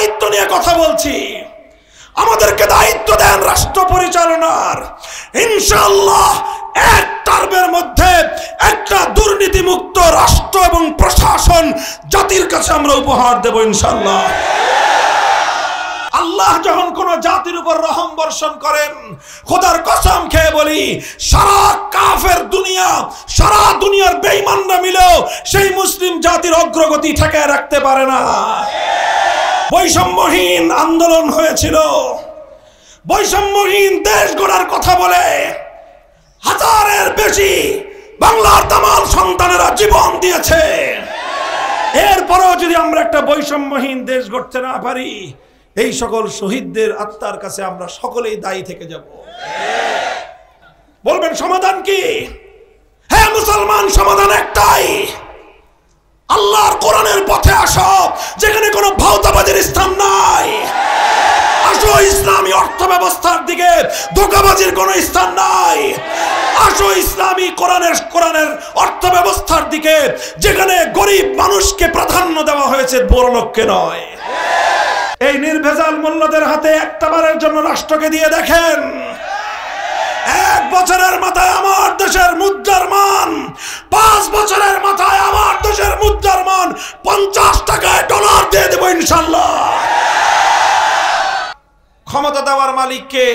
দায়িত্ব নিয়ে কথা বলছি, আমাদেরকে দায়িত্ব দেন রাষ্ট্র পরিচালনার। ইনশাআল্লাহ এক টার্মের মধ্যে একটা দুর্নীতিমুক্ত রাষ্ট্র এবং প্রশাসন জাতির কাছে আমরা উপহার দেব ইনশাআল্লাহ। আল্লাহ যখন কোন জাতির উপর রহম বর্ষণ করেন, খোদার কসম খেয়ে বলি, সারা কাফের দুনিয়া, সারা দুনিয়ার বেঈমানরা মিলেও সেই মুসলিম জাতির অগ্রগতি ঠেকায় রাখতে পারে না। বৈষম্যহীন আন্দোলন হয়েছিল, বৈষম্যহীন দেশ গড়ার কথা বলে হাজারের বেশি বাংলার তামাম সন্তানেরা জীবন দিয়েছে। এরপরেও যদি আমরা একটা বৈষম্যহীন দেশ গড়তে না পারি, এই সকল শহীদদের আত্মার কাছে আমরা সকলেই দায়ী থেকে যাব। বলবেন সমাধান কি? হ্যাঁ মুসলমান, সমাধান একটাই, আল্লাহর কোরআনের পথে আসো, যেখানে কোনো ভাওতাবাজির স্থান নাই। আসো ইসলামী অর্থ ব্যবস্থার দিকে, ধোঁকাবাজির কোনো স্থান নাই। আসো ইসলামী কোরআনের অর্থ ব্যবস্থার দিকে, যেখানে গরিব মানুষকে প্রাধান্য দেওয়া হয়েছে, বড় লোককে নয়। এই নির্ভেজাল মোল্লাদের হাতে একটাবারের জন্য রাষ্ট্রকে দিয়ে দেখেন, 1 বছরের মাথায় আমার দেশের মুদ্রার মান, 5 বছরের মাথায় আমার দেশের মুদ্রার মান 50 টাকায় ডলার দিয়ে দেব ইনশাআল্লাহ। ক্ষমতা দেওয়ার মালিক কে?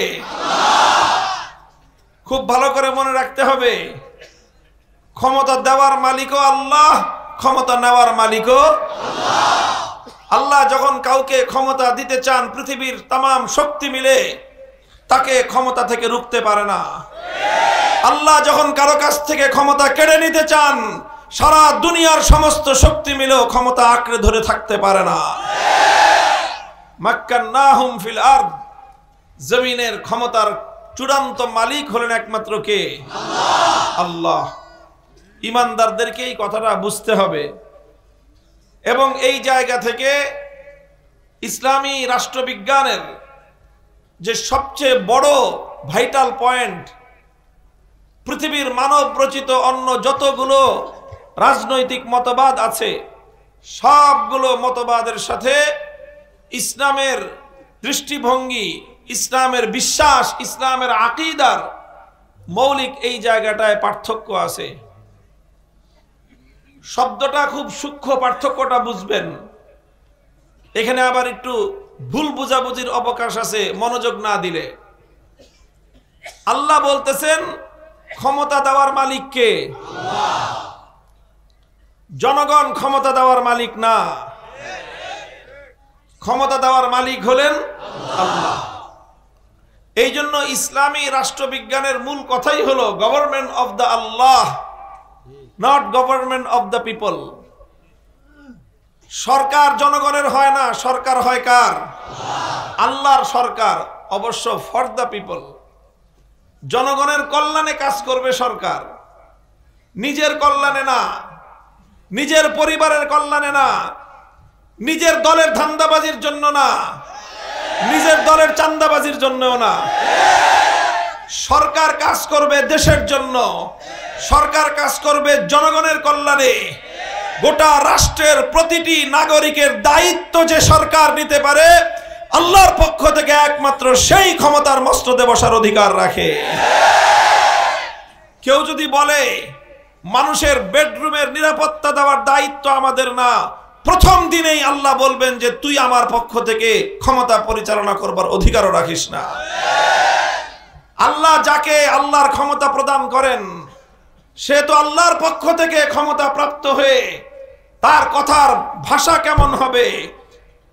খুব ভালো করে মনে রাখতে হবে, ক্ষমতা দেওয়ার মালিকও আল্লাহ, ক্ষমতা নেওয়ার মালিকও আল্লাহ। আল্লাহ যখন কাউকে ক্ষমতা দিতে চান, পৃথিবীর তামাম শক্তি মিলে তাকে ক্ষমতা থেকে রুখতে পারে না। আল্লাহ যখন কারো কাছ থেকে ক্ষমতা কেড়ে নিতে চান, সারা দুনিয়ার সমস্ত শক্তি মিলেও ক্ষমতা আঁকড়ে ধরে থাকতে পারে না। মাক্কান্নাহুম ফিল আরদ, জমিনের ক্ষমতার চূড়ান্ত মালিক হলেন একমাত্র কে? আল্লাহ। ইমানদারদেরকে এই কথাটা বুঝতে হবে। এবং এই জায়গা থেকে ইসলামী রাষ্ট্রবিজ্ঞানের যে সবচেয়ে বড় ভাইটাল পয়েন্ট, পৃথিবীর মানব রচিত অন্য যতগুলো রাজনৈতিক মতবাদ আছে, সবগুলো মতবাদের সাথে ইসলামের দৃষ্টিভঙ্গি, ইসলামের বিশ্বাস, ইসলামের আকীদার মৌলিক এই জায়গাটায় পার্থক্য আছে। শব্দটা খুব সূক্ষ্ম, পার্থক্যটা বুঝবেন। এখানে আবার একটু ভুল বুঝাবুঝির অবকাশ আছে মনোযোগ না দিলে। আল্লাহ বলতেছেন ক্ষমতা দেওয়ার মালিক কে? জনগণ ক্ষমতা দেওয়ার মালিক না, ক্ষমতা দেওয়ার মালিক হলেন আল্লাহ। এই জন্য ইসলামী রাষ্ট্রবিজ্ঞানের মূল কথাই হলো government of the Allah, not government of the people. সরকার জনগণের হয় না, সরকার হয় কার? আল্লাহর সরকার, অবশ্য ফর দ্য পিপল। জনগণের কল্যাণে কাজ করবে সরকার, নিজের কল্যাণে না, নিজের পরিবারের কল্যাণে না, নিজের দলের ধান্দাবাজির জন্য না, নিজের দলের চান্দাবাজির জন্যও না। সরকার কাজ করবে দেশের জন্য, সরকার কাজ করবে জনগণের কল্যাণে। গোটা রাষ্ট্রের প্রতিটি নাগরিকের দায়িত্ব যে সরকার নিতে পারে, আল্লাহর পক্ষ থেকে একমাত্র সেই ক্ষমতার মস্তদে বসার অধিকার রাখে। কেউ যদি বলে মানুষের বেডরুমের নিরাপত্তা দেওয়ার দায়িত্ব আমাদের না, প্রথম দিনেই আল্লাহ বলবেন যে তুই আমার পক্ষ থেকে ক্ষমতা পরিচালনা করবার অধিকারও রাখিস না। আল্লাহ যাকে আল্লাহর ক্ষমতা প্রদান করেন, সে তো আল্লাহর পক্ষ থেকে ক্ষমতা প্রাপ্ত হয়ে তার কথার ভাষা কেমন হবে,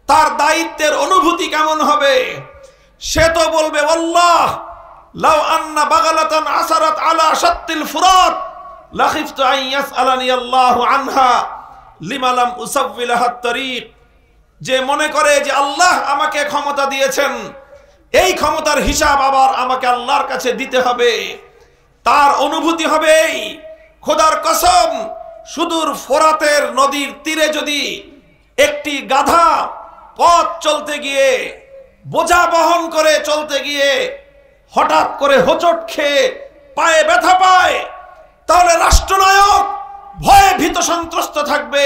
তার দায়িত্বের অনুভূতি কেমন হবে, সে তো বলবে আল্লাহ লাউ আন্না বাগালাতান আসারাত আলা শাত্তিল ফুরাত লাখিফতু আন ইয়াসআলানি আল্লাহু আনহা লিমা লাম উসাওবিলাহা তারিক। যে মনে করে যে আল্লাহ আমাকে ক্ষমতা দিয়েছেন, এই ক্ষমতার হিসাব আবার আমাকে আল্লাহর কাছে দিতে হবে, তার অনুভূতি হবে খোদার কসম, সুদূর ফোরাতের নদীর তীরে যদি একটি গাধা পথ চলতে গিয়ে, বোঝা বহন করে চলতে গিয়ে হঠাৎ করে হোঁচট খেয়ে পায়ে ব্যথা পায়, তাহলে রাষ্ট্রনায়ক ভয়ে ভীত সন্ত্রস্ত থাকবে।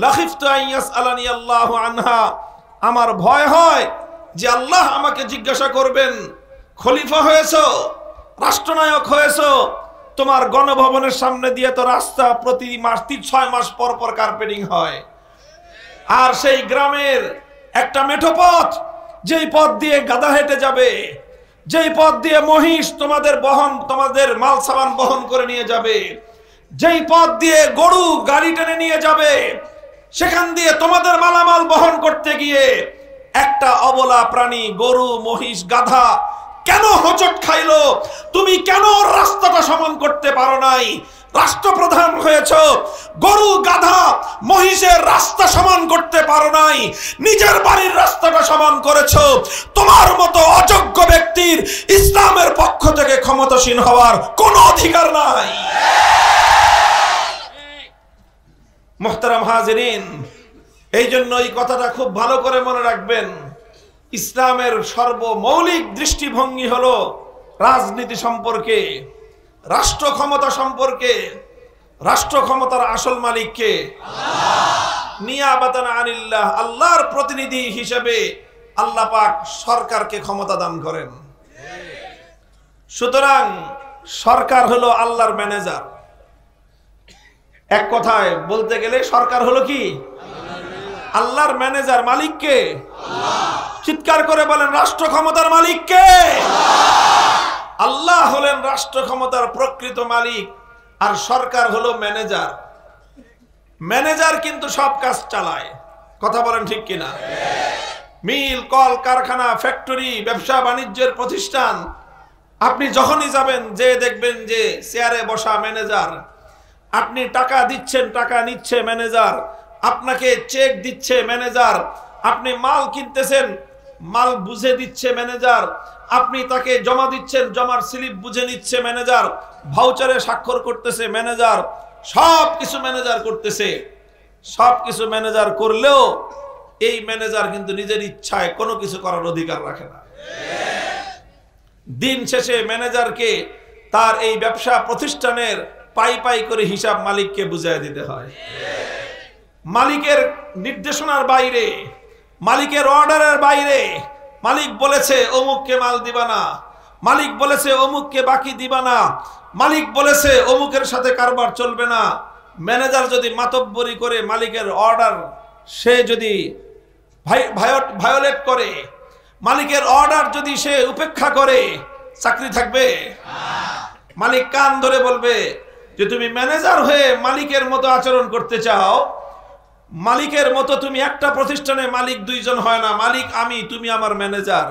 লাখিফতু আন ইয়াসআলানি আল্লাহু আনহা আমার ভয় হয় যে আল্লাহ আমাকে জিজ্ঞাসা করবেন, খলিফা হয়েছো, রাষ্ট্রনায়ক হয়েছো, তোমার গণভবনের সামনে দিয়ে তো রাস্তা প্রতি মাস 6 মাস পর পর কার্পেটিং হয়, আর সেই গ্রামের একটা মেঠো পথ, যেই পথ দিয়ে গাধা হেঁটে যাবে, যেই পথ দিয়ে মহিষ তোমাদের মাল সামান বহন করে নিয়ে যাবে, যেই পথ দিয়ে গরু গাড়ি টেনে নিয়ে যাবে, সেখান দিয়ে তোমাদের মালামাল বহন করতে গিয়ে একটা অবলা প্রাণী, গরু, মহিষ, গাধা কেন হোঁচট খাইলো? তুমি কেন রাস্তাটা সমান করতে পারো নাই? রাষ্ট্রপ্রধান হয়েছ, গরু গাধা মহিষের রাস্তা সমান করতে পারো নাই, নিজের বাড়ির রাস্তাটা সমান করেছো। তোমার মতো অযোগ্য ব্যক্তির ইসলামের পক্ষ থেকে ক্ষমতাসীন হওয়ার কোনো অধিকার নাই। মুহতারাম হাজিরিন, এই জন্য এই কথাটা খুব ভালো করে মনে রাখবেন। ইসলামের সর্বমৌলিক দৃষ্টিভঙ্গি হলো রাজনীতি সম্পর্কে, রাষ্ট্র ক্ষমতা সম্পর্কে। রাষ্ট্র ক্ষমতার আসল মালিক কে? নিয়াবাতান আনিল্লাহ, আল্লাহর প্রতিনিধি হিসেবে আল্লাহ পাক সরকারকে ক্ষমতা দান করেন। সুতরাং সরকার হলো আল্লাহর ম্যানেজার। এক কথায় বলতে গেলে সরকার হলো কি? আল্লাহর ম্যানেজার। মালিক কে? চিৎকার করে বলেন, রাষ্ট্র ক্ষমতার মালিক কে? আল্লাহ হলেন রাষ্ট্র ক্ষমতার প্রকৃত মালিক, আর সরকার হলো ম্যানেজার। ম্যানেজার কিন্তু সব কাজ চালায়। কথা বলেন ঠিক কিনা? মিল, কল কারখানা, ফ্যাক্টরি, ব্যবসা বাণিজ্যের প্রতিষ্ঠান, আপনি যখনই যাবেন যে দেখবেন যে চেয়ারে বসা ম্যানেজার। আপনি টাকা দিচ্ছেন, টাকা নিচ্ছে ম্যানেজার। আপনাকে চেক দিচ্ছে ম্যানেজার। আপনি মাল কিনতেছেন, মাল বুঝে দিচ্ছে ম্যানেজার। আপনি তাকে জমা দিচ্ছেন, জমার স্লিপ বুঝে নিচ্ছে ম্যানেজার। ভাউচারে স্বাক্ষর করতেছে ম্যানেজার। সব কিছু ম্যানেজার করতেছে। সব কিছু ম্যানেজার করলেও এই ম্যানেজার কিন্তু নিজের ইচ্ছায় কোনো কিছু করার অধিকার রাখে না। দিন শেষে ম্যানেজারকে তার এই ব্যবসা প্রতিষ্ঠানের পাই পাই করে হিসাব মালিককে বুঝিয়ে দিতে হয়। মালিকের নির্দেশনার বাইরে, মালিকের অর্ডারের বাইরে, মালিক বলেছে অমুককে মাল দিবা না, মালিক বলেছে অমুককে বাকি দিবা না, মালিক বলেছে অমুকের সাথে কারবার চলবে না, ম্যানেজার যদি মাতব্বরি করে মালিকের অর্ডার সে যদি ভায়োলেট করে, মালিকের অর্ডার যদি সে উপেক্ষা করে, চাকরি থাকবে? মালিক কান ধরে বলবে যে তুমি ম্যানেজার হয়ে মালিকের মতো আচরণ করতে চাও, মালিকের মতো তুমি একটা প্রতিষ্ঠানে মালিক দুইজন হয় না, মালিক আমি, তুমি আমার ম্যানেজার।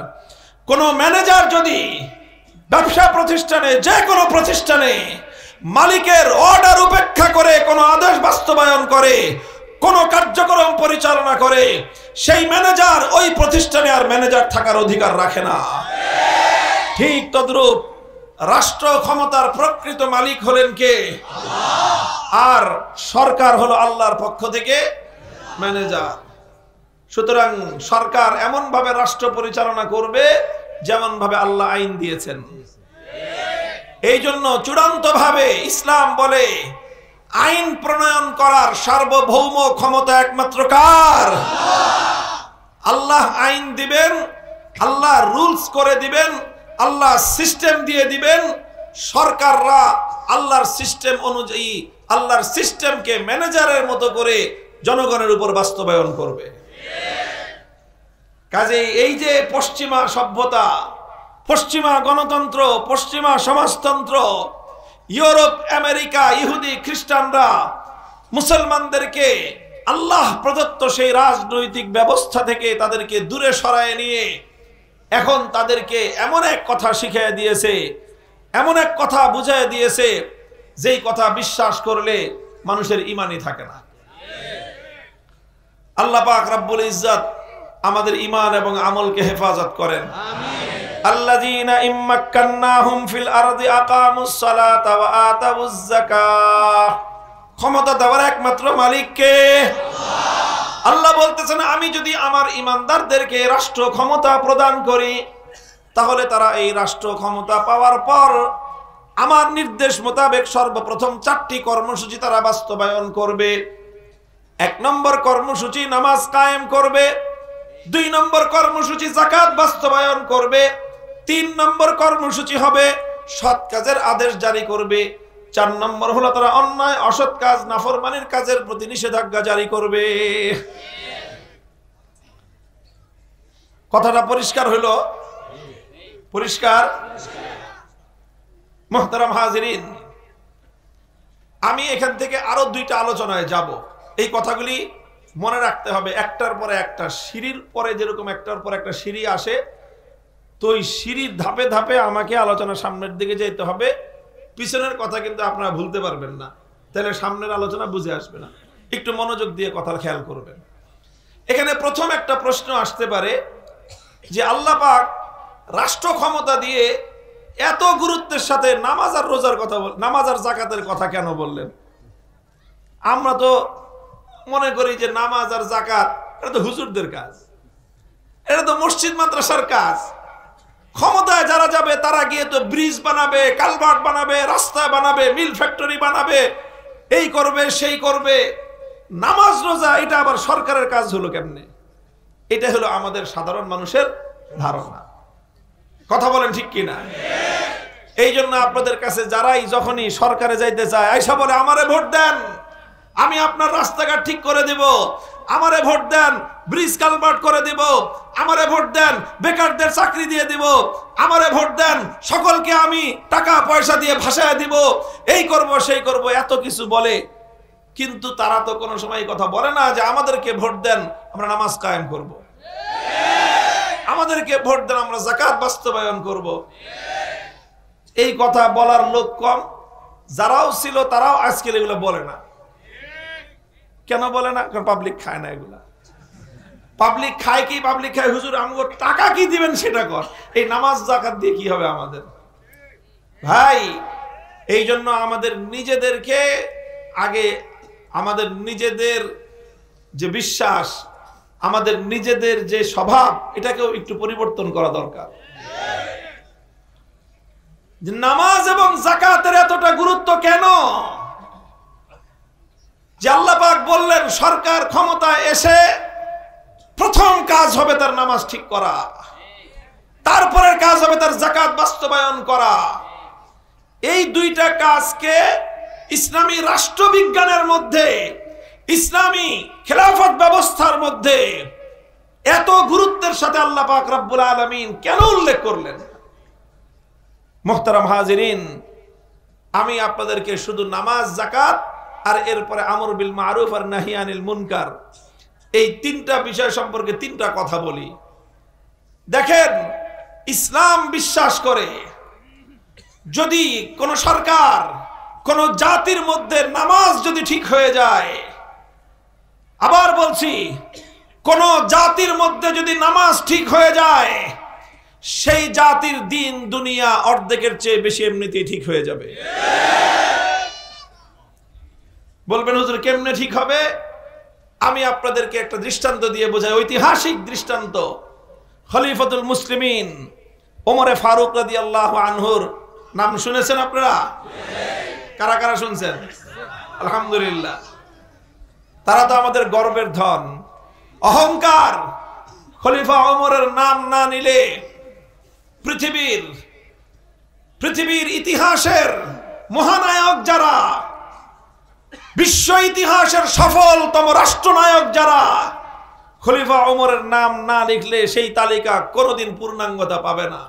কোন ম্যানেজার যদি ব্যবসা প্রতিষ্ঠানে, যে কোনো প্রতিষ্ঠানে মালিকের অর্ডার উপেক্ষা করে কোনো আদেশ বাস্তবায়ন করে, কোনো কার্যক্রম পরিচালনা করে, সেই ম্যানেজার ওই প্রতিষ্ঠানে আর ম্যানেজার থাকার অধিকার রাখে না। ঠিক তদ্রূপ রাষ্ট্র ক্ষমতার প্রকৃত মালিক হলেন কে? আর সরকার হলো আল্লাহর পক্ষ থেকে ম্যানেজার। সুতরাং সরকার এমন ভাবে রাষ্ট্র পরিচালনা করবে যেমন ভাবে আল্লাহ আইন দিয়েছেন। এই জন্য চূড়ান্ত ভাবে ইসলাম বলে আইন প্রণয়ন করার সার্বভৌম ক্ষমতা একমাত্র কার? আল্লাহ আইন দিবেন, আল্লাহ রুলস করে দিবেন, আল্লাহ সিস্টেম দিয়ে দিবেন। সরকাররা আল্লাহর সিস্টেম অনুযায়ী আল্লাহর সিস্টেমকে ম্যানেজারের মতো করে জনগণের উপর বাস্তবায়ন করবে। কাজেই এই যে পশ্চিমা সভ্যতা, পশ্চিমা গণতন্ত্র, পশ্চিমা সমাজতন্ত্র, ইউরোপ, আমেরিকা, ইহুদি, খ্রিস্টানরা মুসলমানদেরকে আল্লাহ প্রদত্ত সেই রাজনৈতিক ব্যবস্থা থেকে তাদেরকে দূরে সরায় নিয়ে এখন তাদেরকে এমন এক কথা শিখিয়ে দিয়েছে, এমন এক কথা বুঝিয়ে দিয়েছে, যেই কথা বিশ্বাস করলে মানুষের ঈমানই থাকে না। আল্লাহ পাক রব্বুল ইজ্জত আমাদের ঈমান এবং আমলকে হেফাজত করেন। আল্লাযীনা ইম্মাক্কান্নাহুম ফিল আরদি আকামুস সালাতা ওয়া আতাউয যাকাহ। ক্ষমতা দেওয়ার একমাত্র মালিক কে? আল্লাহ বলতেছেন, আমি যদি আমার ঈমানদারদেরকে রাষ্ট্র ক্ষমতা প্রদান করি, তাহলে তারা এই রাষ্ট্র ক্ষমতা পাওয়ার পর আমার নির্দেশ মোতাবেক সর্বপ্রথম 4টি কর্মসূচি তারা বাস্তবায়ন করবে। 1 নম্বর কর্মসূচি, নামাজ কায়েম করবে। 2 নম্বর কর্মসূচি যাকাত বাস্তবায়ন করবে। 3 নম্বর কর্মসূচি হবে সৎ কাজের আদেশ জারি করবে। 4 নম্বর হলো তারা অন্যায় অসৎ কাজ নাফরমানির কাজের প্রতি নিষেধাজ্ঞা জারি করবে। কথাটা পরিষ্কার হলো? পরিষ্কার? মুহতারাম হাজিরিন, আমি এখান থেকে আরো 2টা আলোচনায় যাব। এই কথাগুলি মনে রাখতে হবে, একটার পরে একটা, সিঁড়ির পরে যেরকম একটার পর একটা সিঁড়ি আসে, তো ওই সিঁড়ির ধাপে ধাপে আমাকে আলোচনার সামনের দিকে যেতে হবে। পিছনের কথা কিন্তু আপনারা ভুলতে পারবেন না, তাহলে সামনের আলোচনা বুঝে আসবে না। একটু মনোযোগ দিয়ে কথার খেয়াল করবেন। এখানে প্রথম একটা প্রশ্ন আসতে পারে যে আল্লাহ পাক রাষ্ট্র ক্ষমতা দিয়ে এত গুরুত্বের সাথে নামাজ আর রোজার কথা, নামাজ আর যাকাতের কথা কেন বললেন? আমরা তো মনে করি যে নামাজ আর যাকাত এটা তো হুজুরদের কাজ, এটা তো মসজিদ মাদ্রাসার কাজ। ক্ষমতায় যারা যাবে তারা গিয়ে তো ব্রিজ বানাবে, কালভার্ট বানাবে, রাস্তা বানাবে, মিল ফ্যাক্টরি বানাবে, এই করবে সেই করবে। নামাজ রোজা এটা আবার সরকারের কাজ হলো কেমনে? এটা হলো আমাদের সাধারণ মানুষের ধারণা। কথা বলেন ঠিক কিনা? এই জন্য আপনাদের কাছে যারাই যখনই সরকারে যাইতে চায় আইসা বলে আমারে ভোট দেন, আমি আপনার রাস্তাঘাট ঠিক করে দিব, আমারে ভোট দেন ব্রিজ কালভার্ট করে দিব, আমারে ভোট দেন বেকারদের চাকরি দিয়ে দিব, আমারে ভোট দেন সকলকে আমি টাকা পয়সা দিয়ে ভাসায় দিব, এই করব সেই করব, এত কিছু বলে। কিন্তু তারা তো কোনো সময় কথা বলে না যে আমাদেরকে ভোট দেন আমরা নামাজ কায়েম করব, আমাদেরকে ভোট দেন আমরা যাকাত বাস্তবায়ন করব। এই কথা বলার লোক কম, যারাও ছিল তারাও আজকে এগুলো বলে না। কেন বলে না? কারণ পাবলিক খায় না এগুলা। পাবলিক খায় কি? পাবলিক খায় হুজুর আমগো টাকা কি দিবেন সেটা কর, এই নামাজ যাকাত দিয়ে কি হবে আমাদের? ভাই, এই জন্য আমাদের নিজেদেরকে আগে, আমাদের নিজেদের যে বিশ্বাস, আমাদের নিজেদের যে স্বভাব, এটাকেও একটু পরিবর্তন করা দরকার। নামাজ এবং যাকাতের এতটা গুরুত্ব কেন? যে আল্লাহ পাক বললেন সরকার ক্ষমতায় এসে প্রথম কাজ হবে তার নামাজ ঠিক করা, তারপরের কাজ হবে তার যাকাত বাস্তবায়ন করা। এই 2টা কাজকে ইসলামী রাষ্ট্রবিজ্ঞানের মধ্যে, ইসলামী খেলাফত ব্যবস্থার মধ্যে এত গুরুত্বের সাথে আল্লাহ পাক রব্বুল আলামিন কেন উল্লেখ করলেন? মুহতারাম হাজিরিন, আমি আপনাদেরকে শুধু নামাজ, যাকাত আর এরপরে আমর বিল মারুফ আর নাহি আনিল মুনকার, এই 3টা বিষয় সম্পর্কে 3টা কথা বলি। দেখেন, ইসলাম বিশ্বাস করে যদি কোন সরকার, কোন জাতির মধ্যে নামাজ যদি ঠিক হয়ে যায়, আবার বলছি, কোন জাতির মধ্যে যদি নামাজ ঠিক হয়ে যায়, সেই জাতির দিন দুনিয়া অর্ধেকের চেয়ে বেশি এমনিতেই ঠিক হয়ে যাবে। বলবেন হুজুর কেমনে ঠিক হবে? আমি আপনাদেরকে একটা দৃষ্টান্ত দিয়ে বোঝাই, ঐতিহাসিক দৃষ্টান্ত। খলিফাতুল মুসলিমিন ওমরে ফারুক রাদিয়াল্লাহু আনহুর নাম শুনেছেন আপনারা? কারা কারা শুনছেন? আলহামদুলিল্লাহ। তারা তো আমাদের গর্বের ধন। অহংকার, খলিফা ওমরের নাম না নিলে পৃথিবীর ইতিহাসের মহানায়ক যারা, বিশ্ব ইতিহাসের সফলতম রাষ্ট্রনায়ক যারা, খলিফা ওমরের নাম না লিখলে সেই তালিকা কোনোদিন পূর্ণাঙ্গতা পাবে না।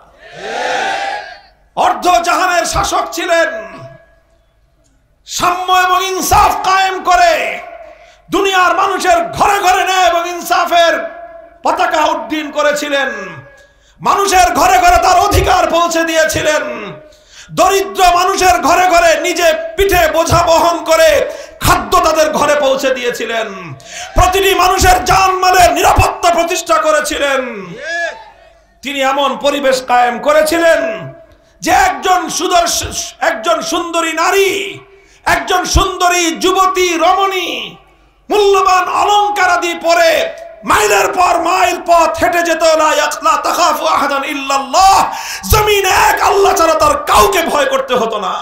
অর্ধ জাহানের শাসক ছিলেন, সাম্য এবং ইনসাফ কায়েম করে দুনিয়ার মানুষের ঘরে ঘরে ন্যায় এবং ইনসাফের পতাকা উড্ডীন করেছিলেন, মানুষের ঘরে ঘরে তার অধিকার পৌঁছে দিয়েছিলেন, দরিদ্র মানুষের ঘরে ঘরে নিজে পিঠে বোঝা বহন করে খাদ্য তাদের ঘরে পৌঁছে দিয়েছিলেন, প্রতিটি মানুষের জানমালের নিরাপত্তা প্রতিষ্ঠা করেছিলেন। তিনি এমন পরিবেশ কায়েম করেছিলেন যে একজন সুন্দরী নারী, একজন সুন্দরী যুবতী রমণী মূল্যবান অলংকার আদি পরে মাইলের পর মাইল পথ হেঁটে যেত, লা তাখাফু আহাদান ইল্লাল্লাহ, জমিনে এক আল্লাহ ছাড়া তার কাউকে ভয় করতে হতো না।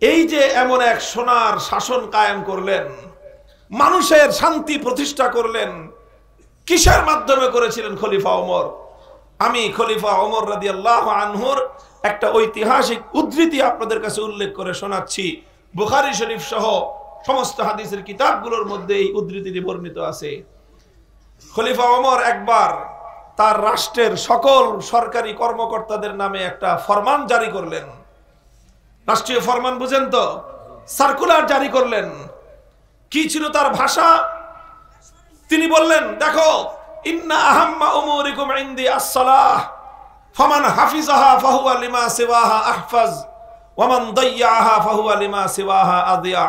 এই যে এমন এক সোনার শাসন কায়েম করলেন, মানুষের শান্তি প্রতিষ্ঠা করলেন। কিসের মাধ্যমে করেছিলেন খলিফা ওমর? আমি খলিফা ওমর রাদিয়াল্লাহু আনহুর একটা ঐতিহাসিক উদ্ধৃতি আপনাদের কাছে উল্লেখ করে শোনাচ্ছি। বুখারী শরীফ সহ সমস্ত হাদিসের কিতাবগুলোর মধ্যে এই উদ্ধৃতিটি বর্ণিত আছে। খলিফা ওমর একবার তার রাষ্ট্রের সকল সরকারি কর্মকর্তাদের নামে একটা ফরমান জারি করলেন। রাষ্ট্রীয় ফরমান বুঝেন তো, সার্কুলার জারি করলেন। কি ছিল তার ভাষা? তিনি বললেন, দেখো, ইন্না আহাম্মা উমুরিকুম ইনদি আস-সালাহ ফামান হাফিজাহা ফাহুয়া লিমা সিওয়াহা আহফাজ ওয়া মান দাইয়াহা ফাহুয়া লিমা সিওয়াহা আদিয়া।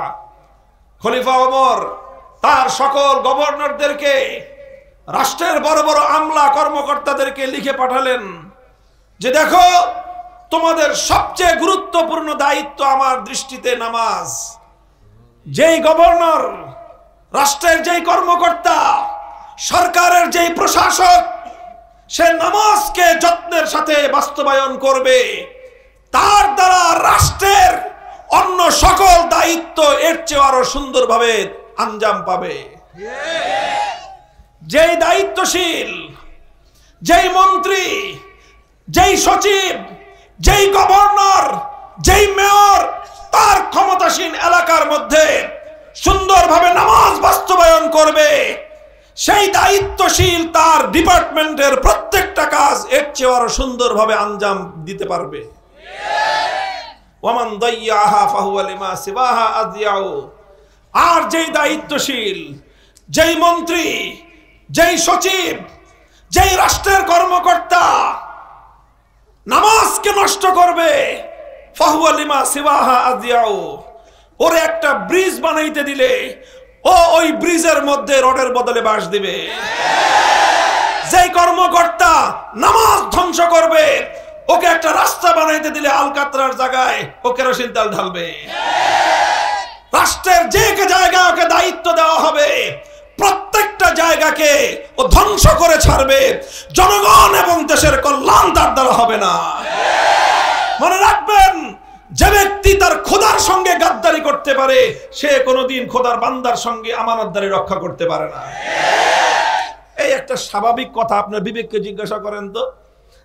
খলিফা ওমর তার সকল গভর্নরদেরকে, রাষ্ট্রের বড় বড় আমলা কর্মকর্তাদেরকে লিখে পাঠালেন যে দেখো, তোমাদের সবচেয়ে গুরুত্বপূর্ণ দায়িত্ব আমার দৃষ্টিতে নামাজ। যেই গভর্নর, রাষ্ট্রের যেই কর্মকর্তা, সরকারের যেই প্রশাসক, সে নামাজকে যত্নের সাথে বাস্তবায়ন করবে, তার দ্বারা রাষ্ট্রের অন্য সকল দায়িত্ব এর চেয়ে আরো সুন্দরভাবে আঞ্জাম পাবে। যেই দায়িত্বশীল, যেই মন্ত্রী, যেই সচিব, যেই গভর্নর, যেই মেয়র তার ক্ষমতাসীন এলাকার মধ্যে সুন্দরভাবে নামাজ বাস্তবায়ন করবে, সেই দায়িত্বশীল তার ডিপার্টমেন্টের প্রত্যেকটা কাজ এর চেয়ে আরো সুন্দরভাবে আঞ্জাম দিতে পারবে। ওয়ামান দাইয়াহা ফাহুয়া লিমা সিওয়াহা আদিয়াউ। আর যেই দায়িত্বশীল, যেই মন্ত্রী, যেই সচিব, যেই রাষ্ট্রের কর্মকর্তা নামাজকে নষ্ট করবে, ফাহুয়া লিমা সিওয়াহা আদিয়াউ, ওরে একটা ব্রিজ বানাইতে দিলে ও ওই ব্রিজের মধ্যে রডের বদলে বাঁশ দিবে। যেই কর্মকর্তা নামাজ ধ্বংস করবে, ওকে একটা রাস্তা বানাইতে দিলে আলকাতরার জায়গায় ও কেরোসিন তেল ঢালবে। রাষ্ট্রের যে জায়গায় ওকে দায়িত্ব দেওয়া হবে, প্রত্যেকটা জায়গাকে ও ধ্বংস করে ছাড়বে। জনগণ এবং দেশের কল্যাণ তার দ্বারা হবে না। মনে রাখবেন, যে ব্যক্তি তার খোদার সঙ্গে গাদ্দারি করতে পারে, সে কোনোদিন খোদার বান্দার সঙ্গে আমানতদারি রক্ষা করতে পারে না। এই একটা স্বাভাবিক কথা, আপনার বিবেককে জিজ্ঞাসা করেন তো,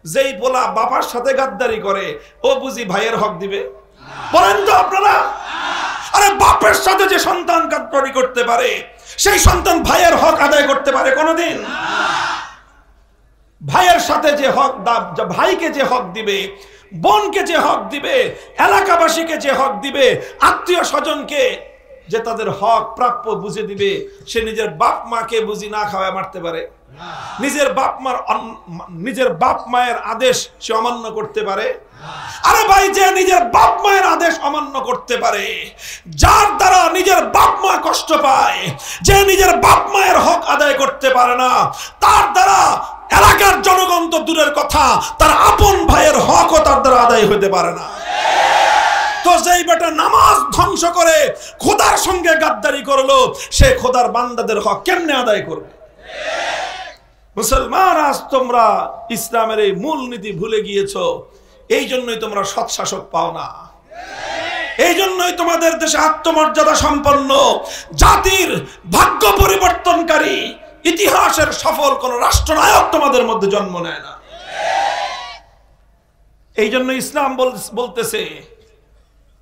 যেই পোলা বাবার সাথে গাদ্দারি করে, ও বুঝি ভাইয়ের হক দিবে? বলেন তো আপনারা। আরে বাপের সাথে যে সন্তান গাদ্দারি করতে পারে, সেই সন্তান ভাইয়ের হক আদায় করতে পারে কোনোদিন? ভাইয়ের সাথে যে হক, ভাইকে যে হক দিবে, বোনকে যে হক দিবে, এলাকাবাসীকে যে হক দিবে, আত্মীয় স্বজনকে যে তাদের হক প্রাপ্য বুঝে দিবে, সে নিজের বাপ মাকে বুঝি না খাওয়ায় মারতে পারে? নিজের বাপ মায়ের আদেশ সে অমান্য করতে পারে? আরে ভাই, যে নিজের বাপ মায়ের আদেশ অমান্য করতে পারে, যার দ্বারা নিজের বাপ মা কষ্ট পায়, যে নিজের বাপ মায়ের হক আদায় করতে পারে না, তার দ্বারা এলাকার জনগণ তো দূরের কথা, তার আপন ভাইয়ের হকও তার দ্বারা আদায় হতে পারে না। তো যেই বেটা নামাজ ধ্বংস করে খোদার সঙ্গে গাদ্দারি করলো, সে খোদার বান্দাদের হক কেমনে আদায় করবে? মুসলমান, আজ তোমরা ইসলামের এই মূল নীতি ভুলে গিয়েছো। এই জন্যই তোমরা সৎ শাসক পাও না। এই জন্যই তোমাদের দেশে আত্মমর্যাদা সম্পন্ন, জাতির ভাগ্য পরিবর্তনকারী, ইতিহাসের সফল কোন রাষ্ট্রনায়ক তোমাদের মধ্যে জন্ম নেয় না। এই জন্য ইসলাম বলতেছে,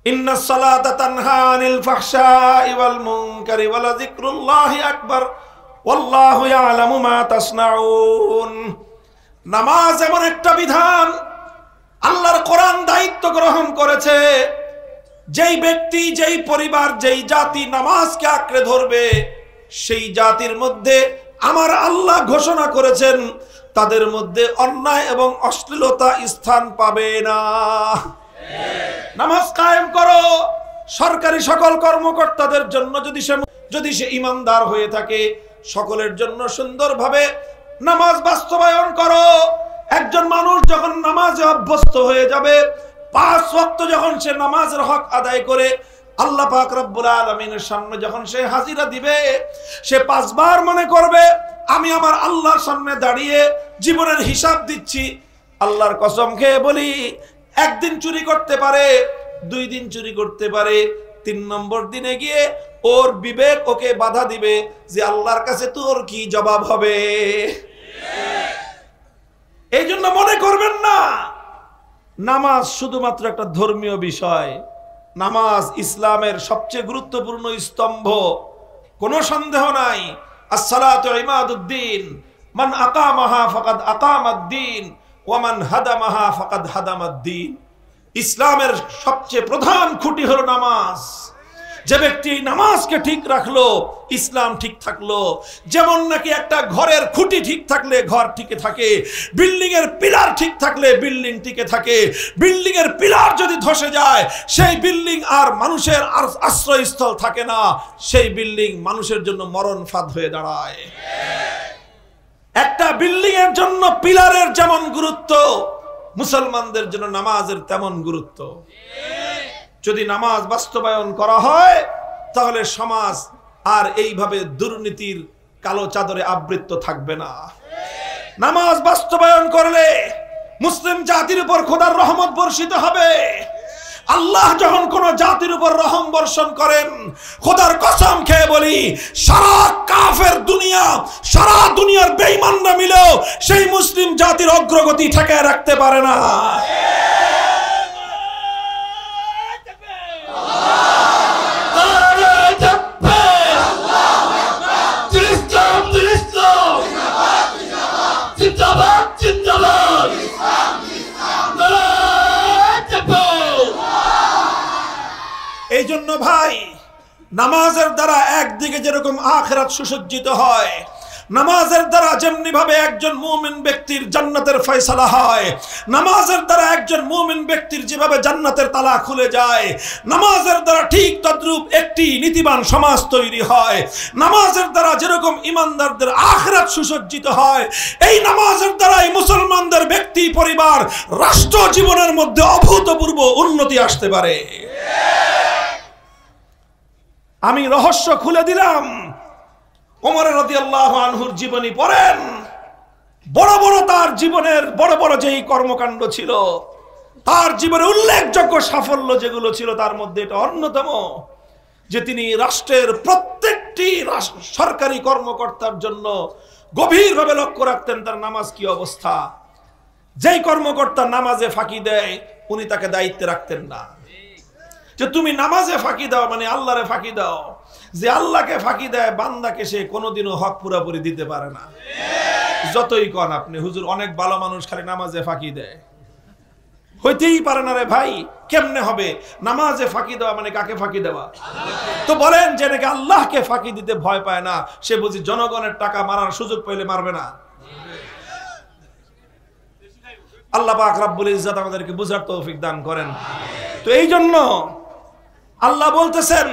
ইন্নাস সালাতা তানহা আনিল ফাহশাই ওয়াল মুনকারি ওয়া লাযিকরুল্লাহি আকবার ওয়াল্লাহু ইয়ালামু মা তাসনাউন। নামাজ এমন একটা বিধান, আল্লাহর কোরআন দায়িত্ব গ্রহণ করেছে, যেই ব্যক্তি, যেই পরিবার, যেই জাতি নামাজকে আঁকড়ে ধরবে, সেই জাতির মধ্যে আমার আল্লাহ ঘোষণা করেছেন তাদের মধ্যে অন্যায় এবং অশ্লীলতা স্থান পাবে না। নামাজ কায়েম করো। সরকারি সকল কর্মকর্তাদের জন্য যদি সে ইমানদার হয়ে থাকে, সকলের জন্য সুন্দরভাবে নামাজ বাস্তবায়ন করো। একজন মানুষ যখন নামাজে অভ্যস্ত হয়ে যাবে, 5 ওয়াক্ত যখন সে নামাজের হক আদায় করে আল্লাহ পাক রব্বুল আলামিনের সামনে যখন সে হাজিরা দিবে, সে 5 বার মনে করবে, আমি আমার আল্লাহর সামনে দাঁড়িয়ে জীবনের হিসাব দিচ্ছি। আল্লাহর কসম খেয়ে বলি, একদিন চুরি করতে পারে, 2 দিন চুরি করতে পারে, 3 নম্বর দিনে গিয়ে ওর বিবেক ওকে বাধা দিবে যে আল্লাহর কাছে তোর কি জবাব হবে। এই জন্য মনে করবেন না নামাজ শুধুমাত্র একটা ধর্মীয় বিষয়। নামাজ ইসলামের সবচেয়ে গুরুত্বপূর্ণ স্তম্ভ, কোনো সন্দেহ নাই। আসসালাতু ইমাদুদ্দিন, মান আকামাহা ফাকাদ আকামাদ্দিন ওয়া মান হাদামাহা ফাকাদ হাদামাদ্দিন। ইসলামের সবচেয়ে প্রধান খুঁটি হলো নামাজ। যে ব্যক্তি নামাজকে ঠিক রাখলো, ইসলাম ঠিক থাকলো। যেমন নাকি একটা ঘরের খুঁটি ঠিক থাকলে ঘর টিকে থাকে, বিল্ডিং এর পিলার ঠিক থাকলে বিল্ডিং টিকে থাকে। বিল্ডিং এর পিলার যদি ধসে যায়, সেই বিল্ডিং আর মানুষের আশ্রয়স্থল থাকে না, সেই বিল্ডিং মানুষের জন্য মরণ ফাঁদ হয়ে দাঁড়ায়। একটা বিল্ডিং এর জন্য পিলারের যেমন গুরুত্ব, মুসলমানদের জন্য নামাজের তেমন গুরুত্ব। যদি নামাজ বাস্তবায়ন করা হয় তাহলে সমাজ আর এইভাবে দুর্নীতির কালো চাদরে আবৃত থাকবে না। নামাজ বাস্তবায়ন করলে মুসলিম জাতির উপর খোদার রহমত বর্ষিত হবে। আল্লাহ যখন কোন জাতির উপর রহম বর্ষণ করেন, খোদার কসম খেয়ে বলি, সারা কাফের দুনিয়া, সারা দুনিয়ার বেঈমানরা মিলেও সেই মুসলিম জাতির অগ্রগতি ঠেকায় রাখতে পারে না। এই জন্য ভাই, নামাজের দ্বারা একদিকে যেরকম আখিরাত সুসজ্জিত হয়, নামাজের দ্বারা যেমনি ভাবে একজন মুমিন ব্যক্তির জান্নাতের ফয়সালা হয়, নামাজের দ্বারা একজন মুমিন ব্যক্তির যেভাবে জান্নাতের তালা খুলে যায়, নামাজের দ্বারা ঠিক তদ্রূপ একটি নীতিবান সমাজ তৈরি হয়। নামাজের দ্বারা যেরকম ইমানদারদের আখিরাত সুসজ্জিত হয়, এই নামাজের দ্বারাই মুসলমানদের ব্যক্তি, পরিবার, রাষ্ট্র জীবনের মধ্যে অভূতপূর্ব উন্নতি আসতে পারে। আমি রহস্য খুলে দিলাম। ওমর রাদিয়াল্লাহু আনহুর জীবনী পড়েন, বড় বড় তার জীবনের বড় বড় যেই কর্মকাণ্ড ছিল, তার জীবনে উল্লেখযোগ্য সাফল্য যেগুলো ছিল, তার মধ্যে এটা অন্যতম যে তিনি রাষ্ট্রের প্রত্যেকটি সরকারি কর্মকর্তার জন্য গভীরভাবে লক্ষ্য রাখতেন তার নামাজ কি অবস্থা। যেই কর্মকর্তা নামাজে ফাঁকি দেয়, উনি তাকে দায়িত্বে রাখতেন না। যে তুমি নামাজে ফাঁকি দাও মানে আল্লাহরে ফাঁকি দাও। যে আল্লাহকে ফাঁকি দেয়, বান্দাকে সে কোনোদিনও হক পুরোপুরি দিতে পারে না। যতই কন আপনি, হুজুর অনেক ভালো মানুষ খালি নামাজে ফাঁকি দেয়, হইতেই পারে না রে ভাই। কেমনে হবে? নামাজে ফাঁকি দেওয়া মানে কাকে ফাঁকি দেওয়া? তো বলেন যে নাকি আল্লাহকে ফাঁকি দিতে ভয় পায় না, সে বুঝি জনগণের টাকা মারার সুযোগ পাইলে মারবে না? আল্লাহ পাক রব্বুল ইজ্জত আমাদেরকে বুঝার তৌফিক দান করেন। তো এই জন্য আল্লাহ বলতেছেন,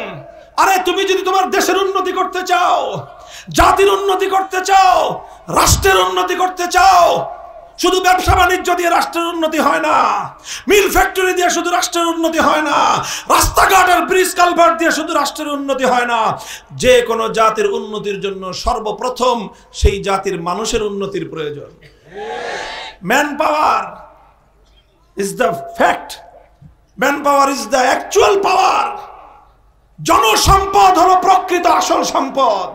আরে তুমি যদি তোমার দেশের উন্নতি করতে চাও, জাতির উন্নতি করতে চাও, রাষ্ট্রের উন্নতি করতে চাও, শুধু ব্যবসা বাণিজ্য দিয়ে রাষ্ট্রের উন্নতি হয় না, মিল ফ্যাক্টরি দিয়ে শুধু রাষ্ট্রের উন্নতি হয় না, রাস্তাঘাট আর ব্রিজ কালভার্ট দিয়ে শুধু রাষ্ট্রের উন্নতি হয় না। যে কোনো জাতির উন্নতির জন্য সর্বপ্রথম সেই জাতির মানুষের উন্নতির প্রয়োজন। Man power is the fact, man power is the actual power. জনসম্পদ হলো প্রকৃত আসল সম্পদ।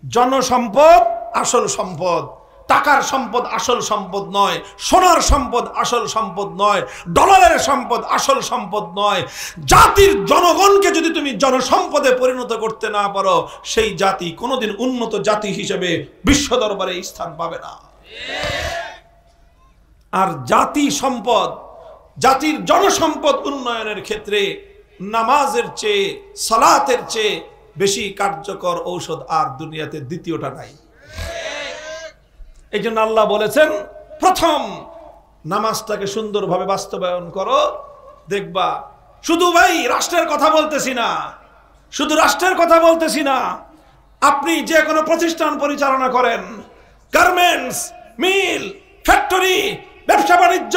জনসম্পদ আসল সম্পদ, টাকার সম্পদ আসল সম্পদ নয়, সোনার সম্পদ আসল সম্পদ নয়, ডলারের সম্পদ আসল সম্পদ নয়। জাতির জনগণকে যদি তুমি জনসম্পদে পরিণত করতে না পারো, সেই জাতি কোনোদিন উন্নত জাতি হিসেবে বিশ্ব দরবারে স্থান পাবে না। আর জাতি সম্পদ, জাতির জনসম্পদ উন্নয়নের ক্ষেত্রে নামাজের চেয়ে, সালাতের চেয়ে বেশি কার্যকর ঔষধ আর দুনিয়াতে দ্বিতীয়টা নাই। এই জন্য আল্লাহ বলেছেন, প্রথম নামাজটাকে সুন্দরভাবে বাস্তবায়ন করো, দেখবা। শুধু ভাই রাষ্ট্রের কথা বলতেছি না, শুধু রাষ্ট্রের কথা বলতেছি না। আপনি যে কোনো প্রতিষ্ঠান পরিচালনা করেন, গার্মেন্টস, মিল, ফ্যাক্টরি, ব্যবসা বাণিজ্য,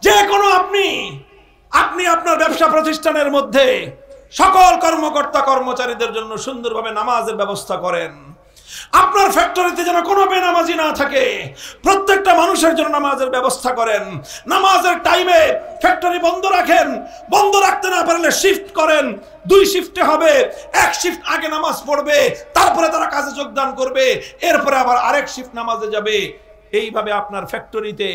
যে কোনো আপনি আপনার ব্যবসা প্রতিষ্ঠানের মধ্যে সকল কর্মকর্তা কর্মচারীদের জন্য সুন্দরভাবে নামাজের ব্যবস্থা করেন। আপনার ফ্যাক্টরিতে যেন কোনো বেনামাজি না থাকে, প্রত্যেকটা মানুষের জন্য নামাজের ব্যবস্থা করেন। নামাজের টাইমে ফ্যাক্টরি বন্ধ রাখেন, বন্ধ রাখতে না পারলে শিফট করেন, 2 শিফটে হবে, 1 শিফট আগে নামাজ পড়বে, তারপরে তারা কাজে যোগদান করবে, এরপরে আবার আরেক শিফট নামাজে যাবে। এইভাবে আপনার ফ্যাক্টরিতে,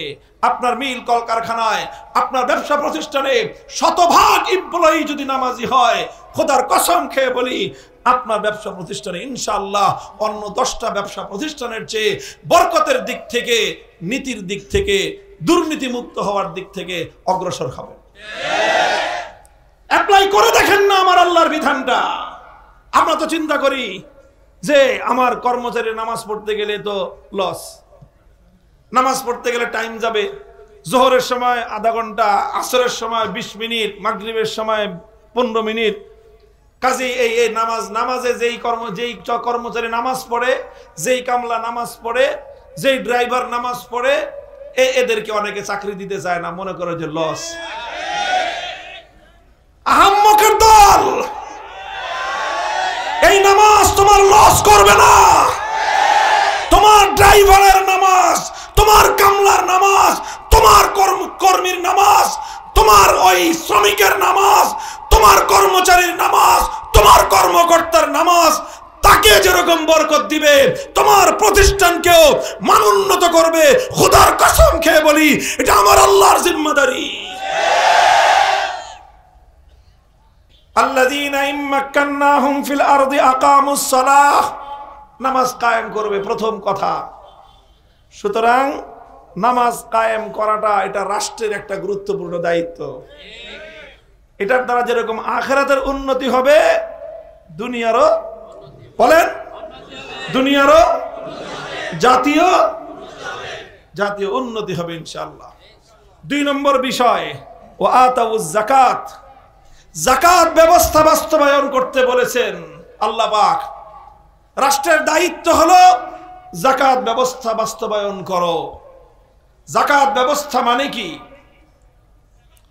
আপনার মিল কলকারখানায়, আপনার ব্যবসা প্রতিষ্ঠানে শতভাগ এমপ্লয়ি যদি নামাজি হয়, খোদার কসম খেয়ে বলি আপনার ব্যবসা প্রতিষ্ঠানে ইনশাআল্লাহ অন্য 10টা ব্যবসা প্রতিষ্ঠানের চেয়ে বরকতের দিক থেকে, নীতির দিক থেকে, দুর্নীতি মুক্ত হওয়ার দিক থেকে অগ্রসর হবে। অ্যাপ্লাই করে দেখেন না আমার আল্লাহর বিধানটা। আমরা তো চিন্তা করি যে আমার কর্মচারী নামাজ পড়তে গেলে তো লস, নামাজ পড়তে গেলে টাইম যাবে, জোহরের সময় আধা ঘন্টা, আসরের সময় 20 মিনিট, মাগরিবের সময় 15 মিনিট। কাজে এই নামাজে যেই কর্মচারী নামাজ পড়ে, যেই কামলা নামাজ পড়ে, যেই ড্রাইভার নামাজ পড়ে, এদেরকে অনেকে চাকরি দিতে চায় না, মনে করে যে লস। আহাম্মকের দল, এই নামাজ তোমার লস করবে না। তোমার ড্রাইভারের নামাজ, তোমার কামলার নামাজ, তোমার কর্মীর নামাজ, তোমার ওই শ্রমিকের নামাজ, তোমার কর্মচারীর নামাজ, তোমার কর্মকর্তার নামাজ তাকে যেরকম বরকত দিবে, তোমার প্রতিষ্ঠানকেও মানোন্নত করবে। খোদার কসম খেয়ে বলি এটা আমার আল্লাহর জিম্মাদারি। আল্লাযীনা ইম্মাক্কান্নাহুম ফিল আরদি আকামুস সালাহ, নামাজ কায়েম করবে প্রথম কথা। সুতরাং নামাজ কায়েম করাটা এটা রাষ্ট্রের একটা গুরুত্বপূর্ণ দায়িত্ব। এটার দ্বারা যেরকম আখিরাতের উন্নতি হবে, দুনিয়ারও, বলেন, দুনিয়ারও জাতীয় উন্নতি হবে ইনশাআল্লাহ। 2 নম্বর বিষয়, ওয়া আতাউজ যাকাত, যাকাত ব্যবস্থা বাস্তবায়ন করতে বলেছেন আল্লাহ পাক। রাষ্ট্রের দায়িত্ব হলো যাকাত ব্যবস্থা বাস্তবায়ন করো। যাকাত ব্যবস্থা মানে কি?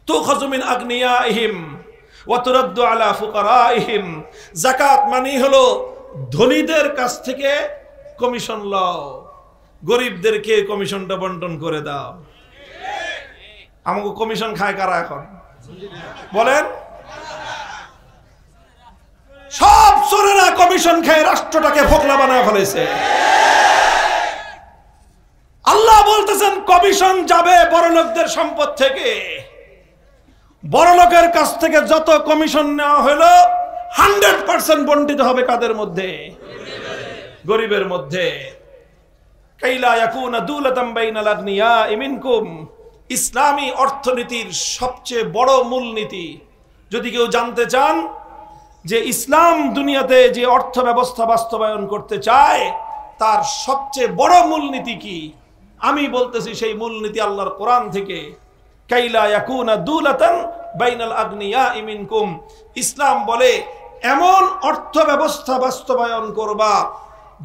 তুখাযু মিন আগনিয়াইহিম ওয়া তুরাদ্দু আলা ফুকারাইহিম। যাকাত মানে হলো ধনীদের কাছ থেকে কমিশন লও, গরিবদেরকে কমিশনটা বন্টন করে দাও। আমাকে কমিশন খায় কারা এখন বলেন? সব চোরেরা কমিশন খেয়ে রাষ্ট্রটাকে ফোকলা বানায় ফেলেছে। আল্লাহ বলতেছেন কমিশন যাবে বড়লোকদের সম্পদ থেকে। বড়লোকের কাছ থেকে যত কমিশন নেওয়া হলো 100% বন্টিত হবে কাদের মধ্যে? গরিবের মধ্যে। কাইলা ইয়াকুনা দুলাতাম বাইনাল আগনিয়াই মিনকুম, ইসলামী অর্থনীতির সবচেয়ে বড় মূলনীতি। যদি কেউ জানতে চান যে ইসলাম দুনিয়াতে যে অর্থ ব্যবস্থা বাস্তবায়ন করতে চায় তার সবচেয়ে বড় মূলনীতি কি, আমি বলতেছি সেই মূলনীতি আল্লাহর কোরআন থেকে। কাইলা ইয়াকুনা দুলাতান বাইনাল আগনিয়াই মিনকুম, ইসলাম বলে এমন অর্থ ব্যবস্থা বাস্তবায়ন করবা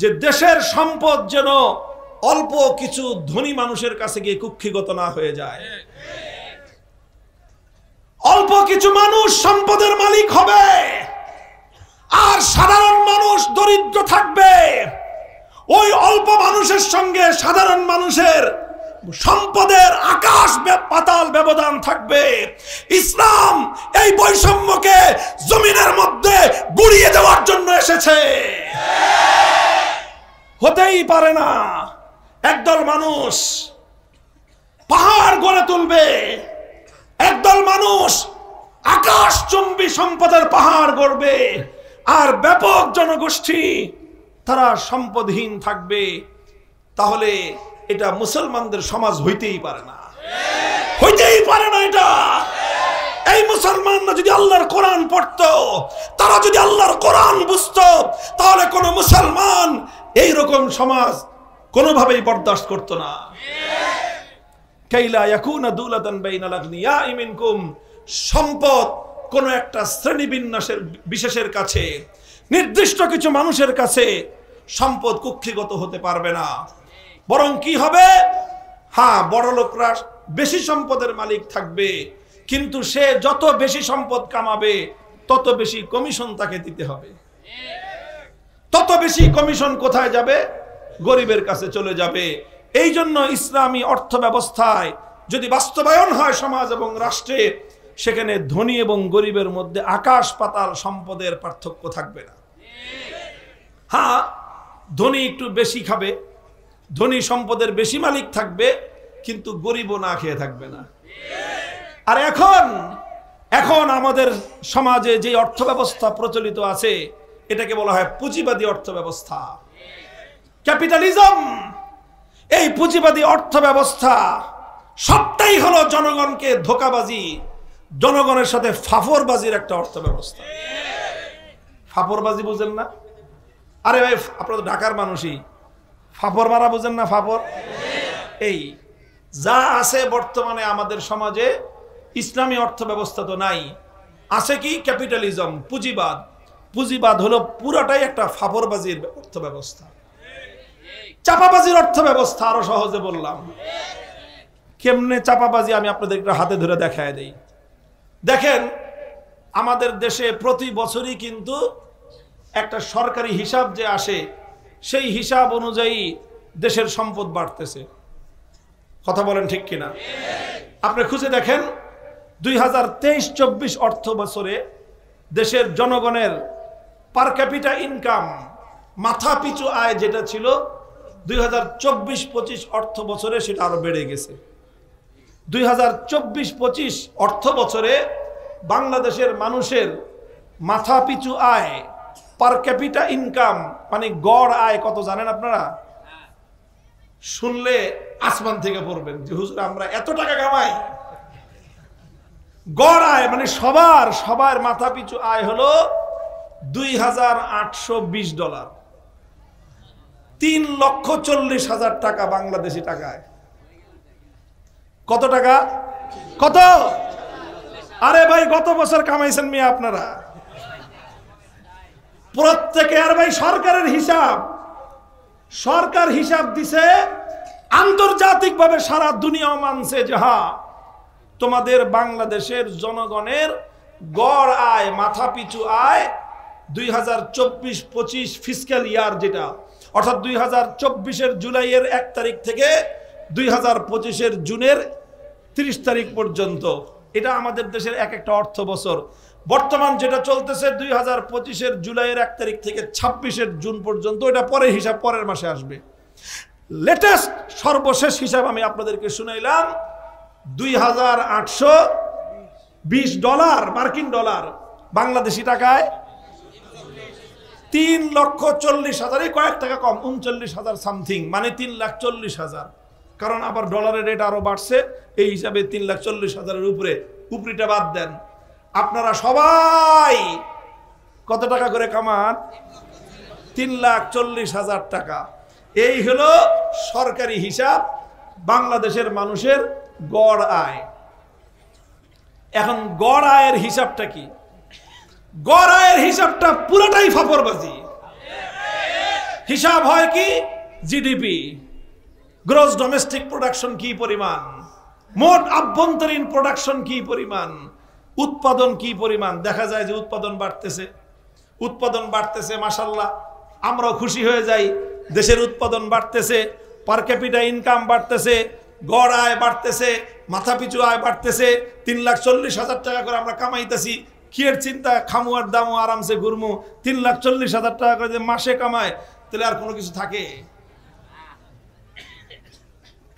যে দেশের সম্পদ যেন অল্প কিছু ধনী মানুষের কাছে গিয়ে কুক্ষিগত না হয়ে যায়। অল্প কিছু মানুষ সম্পদের মালিক হবে আর সাধারণ মানুষ দরিদ্র থাকবে। ওই অল্প মানুষের সঙ্গে সাধারণ মানুষের সম্পদের আকাশ পাতাল ব্যবধান থাকবে। ইসলাম এই বৈষম্যকে জমিনের মধ্যে গুড়িয়ে দেওয়ার জন্য এসেছে। হতেই পারে না একদল মানুষ পাহাড় গড়ে তুলবে, একদল মানুষ আকাশচুম্বী সম্পদের পাহাড় গড়বে, আর ব্যাপক জনগোষ্ঠী তারা সম্পদহীন থাকবে। তাহলে এটা মুসলমানদের সমাজ হইতেই পারে না, হইতেই পারে না এটা। এই মুসলমানরা যদি আল্লাহর কোরআন পড়তো, তারা যদি আল্লাহর কোরআন বুঝতো, তাহলে কোন মুসলমান এই রকম সমাজ কোনোভাবেই বরদাস্ত করতো না। কাইলা ইয়াকুনা দুলাতান বাইনাল আগনিয়াই মিনকুম, সম্পদ কোন একটা শ্রেণী বিন্যাসের বিশেষের কাছে, নির্দিষ্ট কিছু মানুষের কাছে সম্পদ কুক্ষিগত হতে পারবে না। বরং কি হবে, হ্যাঁ, বড় লোকরা বেশি সম্পদের মালিক থাকবে, কিন্তু সে যত বেশি সম্পদ কামাবে তত বেশি কমিশন তাকে দিতে হবে। তত বেশি কমিশন কোথায় যাবে? গরিবের কাছে চলে যাবে। এই জন্য ইসলামী অর্থ ব্যবস্থায় যদি বাস্তবায়ন হয় সমাজ এবং রাষ্ট্রে, সেখানে ধনী এবং গরিবের মধ্যে আকাশ পাতাল সম্পদের পার্থক্য থাকবে না। হ্যাঁ, ধনী একটু বেশি খাবে, ধনী সম্পদের বেশি মালিক থাকবে, কিন্তু গরিবও না খেয়ে থাকবে না। আর এখন আমাদের সমাজে যে অর্থ ব্যবস্থা প্রচলিত আছে এটাকে বলা হয় পুঁজিবাদী অর্থ ব্যবস্থা, ক্যাপিটালিজম। এই পুঁজিবাদী অর্থ ব্যবস্থা সবটাই হলো জনগণকে ধোঁকাবাজি, জনগণের সাথে ফাফরবাজির একটা অর্থ ব্যবস্থা। ফাফরবাজি বুঝেন না? আরে ভাই, আপনারা তো ঢাকার মানুষই, ফাফর মারা বুঝেন না? ফাফর এই যা আছে বর্তমানে আমাদের সমাজে, ইসলামী অর্থ ব্যবস্থা তো নাই, আছে কি? ক্যাপিটালিজম, পুঁজিবাদ। পুঁজিবাদ হলো পুরাটাই একটা ফাফরবাজির অর্থ ব্যবস্থা, চাপাবাজির অর্থ ব্যবস্থা। আরো সহজে বললাম, কেমনে চাপাবাজি আমি আপনাদের একটু হাতে ধরে দেখায় দেই। দেখেন, আমাদের দেশে প্রতি বছরই কিন্তু একটা সরকারি হিসাব যে আসে, সেই হিসাব অনুযায়ী দেশের সম্পদ বাড়তেছে। কথা বলেন ঠিক কিনা? আপনি খুঁজে দেখেন 2023-24 অর্থ বছরে দেশের জনগণের পার ক্যাপিটা ইনকাম, মাথা পিছু আয় যেটা ছিল 2024-25 অর্থ বছরে সেটা আরো বেড়ে গেছে। 2024-25 অর্থ বছরে বাংলাদেশের মানুষের মাথা পিছু আয়, পার ক্যাপিটা ইনকাম, মানে গড় আয় কত জানেন আপনারা? শুনলে আসমান থেকে পড়বেন যে হুজুর আমরা এত টাকা কামাই। গড় আয় মানে সবার মাথা পিছু আয় হলো $2,820, $3,40,000 টাকা বাংলাদেশি টাকায়। কত টাকা? কত? আরে ভাই, গত বছর কামাইছেন মিয়া আপনারা প্রত্যেকে। আর ভাই, সরকারের হিসাব, সরকার হিসাব দিছে, আন্তর্জাতিকভাবে সারা দুনিয়া মানছে যে হ্যাঁ, তোমাদের বাংলাদেশের জনগণের গড় আয়, মাথা পিছু আয় 2024-25 ফিসক্যাল ইয়ার, যেটা অর্থাৎ 2024-এর জুলাইয়ের 1 তারিখ থেকে 2025-এর জুনের 30 তারিখ পর্যন্ত, এটা আমাদের দেশের এক একটা অর্থ বছর। বর্তমান যেটা চলতেছে 2025-এর জুলাইয়ের 1 তারিখ থেকে 26-এর জুন পর্যন্ত, এটা পরের হিসাব, পরের মাসে আসবে। লেটেস্ট সর্বশেষ হিসাব আমি আপনাদেরকে শুনাইলাম, $2,820 মার্কিন ডলার, বাংলাদেশি টাকায় 3,40,000, কয়েক টাকা কম, 39,000 সামথিং, মানে 3,40,000। কারণ আবার ডলারের রেট আরো বাড়ছে, এই হিসাবে 3,40,000-এর উপরিটা বাদ দেন। আপনারা সবাই কত টাকা করে কামান? 3,40,000 টাকা। এই হলো সরকারি হিসাব, বাংলাদেশের মানুষের গড় আয়। এখন গড় আয়ের হিসাবটা কি? গড় আয়ের হিসাবটা পুরোটাই ফাফরবাজি। হিসাব হয় কি? জিডিপি, গ্রস ডোমেস্টিক প্রোডাকশন কি পরিমাণ, মোট আভ্যন্তরীণ প্রোডাকশন কি পরিমাণ, উৎপাদন কি পরিমাণ। দেখা যায় যে উৎপাদন বাড়তেছে, মাশাআল্লাহ, আমরাও খুশি হয়ে যাই, দেশের উৎপাদন বাড়তেছে, পার ক্যাপিটা ইনকাম বাড়তেছে, গড় আয় বাড়তেছে, মাথা পিছু আয় বাড়তেছে, 3,40,000 টাকা করে আমরা কামাইতেছি। কি এর চিন্তা? খামুয়ার দামও আরামসে ঘুরমু। 3,40,000 টাকা করে যে মাসে কামায়, তাহলে আর কোনো কিছু থাকে?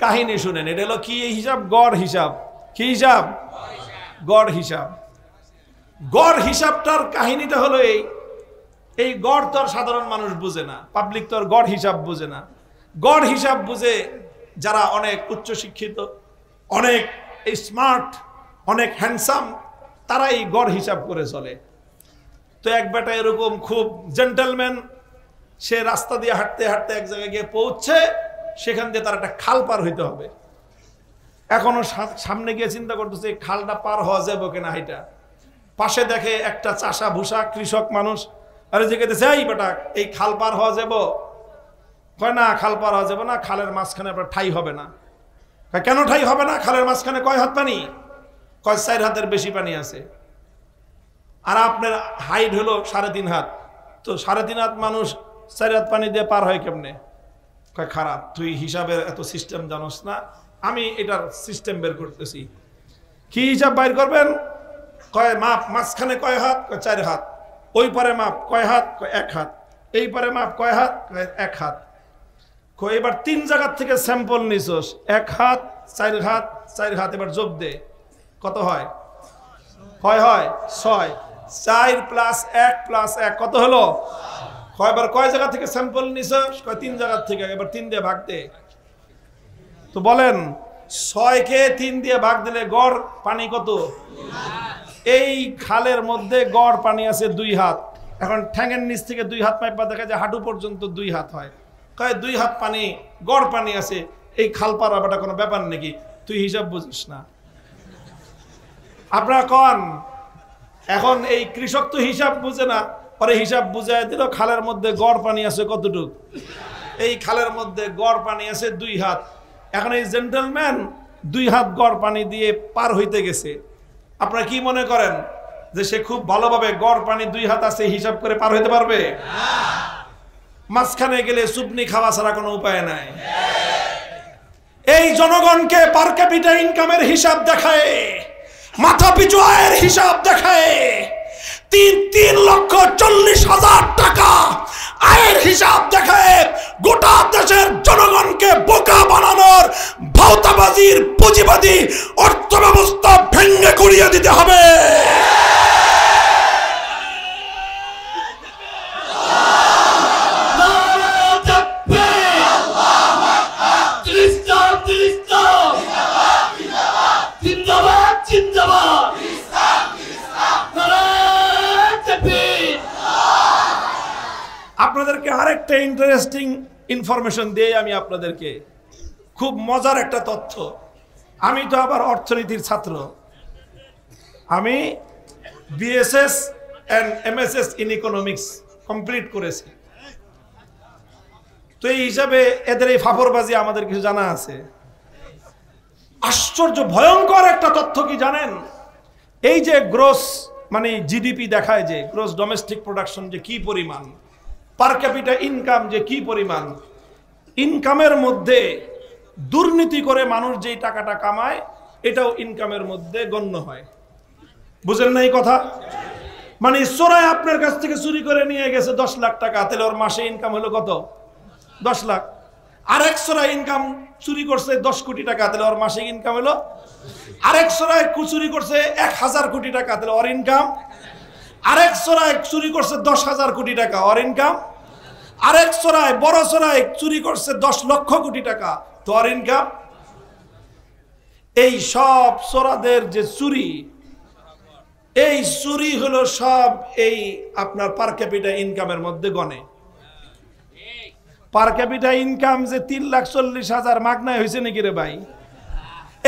কাহিনী শুনেন, এটা হলো কি হিসাব? গড় হিসাব। কি হিসাব? গড় হিসাব। গড় হিসাবটার কাহিনীটা হলো এই গড় তো আর সাধারণ মানুষ বুঝে না, পাবলিক তো আর গড় হিসাব বুঝে না। গড় হিসাব বুঝে যারা অনেক উচ্চ শিক্ষিত, অনেক স্মার্ট, অনেক হ্যান্ডসাম, তারা এই গড় হিসাব করে চলে। তো এক বেটা এরকম খুব জেন্টলম্যান, সে রাস্তা দিয়ে হাঁটতে হাঁটতে এক জায়গায় গিয়ে পৌঁছছে, সেখান দিয়ে তার একটা খাল পার হইতে হবে। এখনো সামনে গিয়ে চিন্তা করতেছে এই খালটা পার হওয়া যাবে কিনা। এটা পাশে দেখে একটা চাষা ভুষা কৃষক মানুষ, আরে জিজ্ঞেস, এই বেটা এই খাল পার হওয়া যাব? কয় না, খাল পার হওয়া যাবে না, খালের মাঝখানে আপনার ঠাই হবে না। কেন ঠাই হবে না? খালের মাঝখানে কয় হাত পানি? কয় 4 হাতের বেশি পানি আছে। আর আপনার হাইট হলো 3.5 হাত, তো 3.5 হাত মানুষ 4 হাত পানি দিয়ে পার হয় কেমনে? কয় খারাপ, তুই হিসাবের এত সিস্টেম জানোস না, আমি এটার সিস্টেম বের করতেছি। কি হিসাব বাইর করবেন? কয় মাপ মাঝখানে কয় হাত, কয় 4 হাত। ওই পারে মাপ কয় হাত, কয় 1 হাত। এই পারে মাপ কয় হাত, কয় 1 হাত। কয় এবার 3 জায়গা থেকে স্যাম্পল নিছস, 1 হাত 4 হাত 4 হাত, এবার যোগ দে কত হয়? কয় হয়? 6। 4 + 1 + 1 কত হলো? কয়বার কয় জায়গা থেকে স্যাম্পল নিছস? কয় 3 জায়গা থেকে। এবার 3 দিয়ে ভাগ দে। তো বলেন 6 কে 3 দিয়ে ভাগ দিলে গড় পানি কত? এই খালের মধ্যে গড় পানি আছে 2 হাত। এখন ঠ্যাঙের নিচ থেকে 2 হাত মাইপা দেখা যায় হাঁটু পর্যন্ত 2 হাত হয়। কয় 2 হাত পানি গড় পানি আছে, এই খাল পার হবাটা কোনো ব্যাপার নাকি? তুই হিসাব বুঝিস না। আপনারা কন, এখন এই কৃষক তো হিসাব বুঝে না, পরে হিসাব বুঝায় দিল খালের মধ্যে গড় পানি আছে কতটুক? এই খালের মধ্যে গড় পানি আছে 2 হাত। এখন এই জেন্টলম্যান 2 হাত গড় পানি দিয়ে পার হইতে গেছে। আপনারা কি মনে করেন যে সে খুব ভালোভাবে গড় পানি 2 হাত আছে হিসাব করে পার হইতে পারবে? মাঝখানে গেলে চুপনি খাওয়া ছাড়া কোনো উপায় নাই। এই জনগণকে পার ক্যাপিটা ইনকামের হিসাব দেখায়, মাথা পিছু আয়ের হিসাব দেখায়, 3,40,000 টাকা আয়ের হিসাব দেখায় গোটা দেশের জনগণকে বোকা বানানোর ভাওতাবাজির পুঁজিবাদী অর্থ ব্যবস্থা ভেঙে গুড়িয়ে দিতে হবে। আপনাদেরকে আরেকটা ইন্টারেস্টিং ইনফরমেশন দিয়ে আমি আপনাদেরকে খুব মজার একটা তথ্য। আমি তো আবার অর্থনীতির ছাত্র, আমি BSS and MSS in economics complete করেছি। তো এই হিসাবে এদের এই ফাফরবাজি আমাদের কিছু জানা আছে। আশ্চর্য ভয়ঙ্কর একটা তথ্য কি জানেন? এই যে গ্রোস মানে জিডিপি দেখায়, যে গ্রোস ডোমেস্টিক প্রোডাকশন যে কি পরিমাণ, পার ক্যাপিটা ইনকাম যে কি পরিমাণ, ইনকামের মধ্যে দুর্নীতি করে মানুষ যেই টাকাটা কামায় এটাও ইনকামের মধ্যে গণ্য হয়। বুঝেন না এই কথা? মানে চোরাই আপনার কাছ থেকে চুরি করে নিয়ে গেছে 10 লাখ টাকা, তাহলে ওর মাসে ইনকাম হলো কত? 10 লাখ। আরেক চোরাই ইনকাম চুরি করছে 10 কোটি টাকা, তাহলে ওর মাসে ইনকাম হলো। আরেক চোরাই চুরি করছে 1000 কোটি টাকা, তাহলে ওর ইনকাম। আরেক চোরাই চুরি করছে 10,000 কোটি টাকা, ওর ইনকাম। আরেক চোরাই বড় চোরাই চুরি করছে 10 লক্ষ কোটি টাকা, তো ওর ইনকাম। এই সব চোরাদের যে চুরি, এই চুরি হলো সব এই আপনার পার ক্যাপিটা ইনকামের মধ্যে গণে। পার ক্যাপিটা ইনকাম যে 3,40,000 মাগনায় হয়েছে নাকি রে ভাই?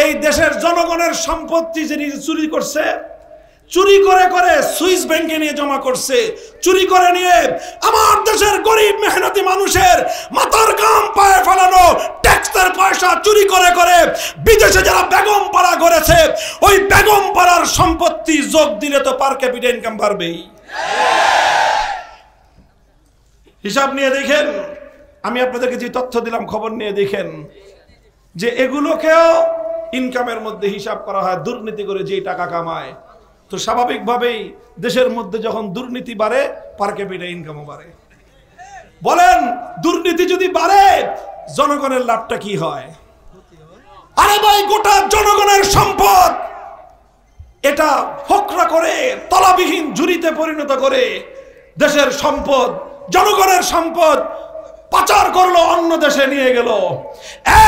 এই দেশের জনগণের সম্পত্তি যিনি চুরি করছে, চুরি করে করে সুইস ব্যাংকে নিয়ে জমা করছে, চুরি করে নিয়ে আমার দেশের গরিব মেহনতি মানুষের মাথার ঘাম পায়ে ফেলানো ট্যাক্সের পয়সা চুরি করে করে বিদেশে যারা বেগম পাড়া করেছে, ওই বেগম পাড়ার সম্পত্তি যোগ দিলে তো পার ক্যাপিটা ইনকাম বাড়বেই। হিসাব নিয়ে দেখেন, আমি আপনাদেরকে যে তথ্য দিলাম খবর নিয়ে দেখেন যে এগুলোকেও ইনকামের মধ্যে হিসাব করা হয়। দুর্নীতি করে যে টাকা কামায়, তো স্বাভাবিকভাবেই দেশের মধ্যে যখন দুর্নীতি বাড়ে পার ক্যাপিটা ইনকামও বাড়ে। বলেন দুর্নীতি যদি বাড়ে জনগণের লাভটা কি হয়? আরে ভাই, গোটা জনগণের সম্পদ এটা ফোকরা করে তলাবিহীন ঝুড়িতে পরিণত করে দেশের সম্পদ, জনগণের সম্পদ পাচার করলো, অন্য দেশে নিয়ে গেল।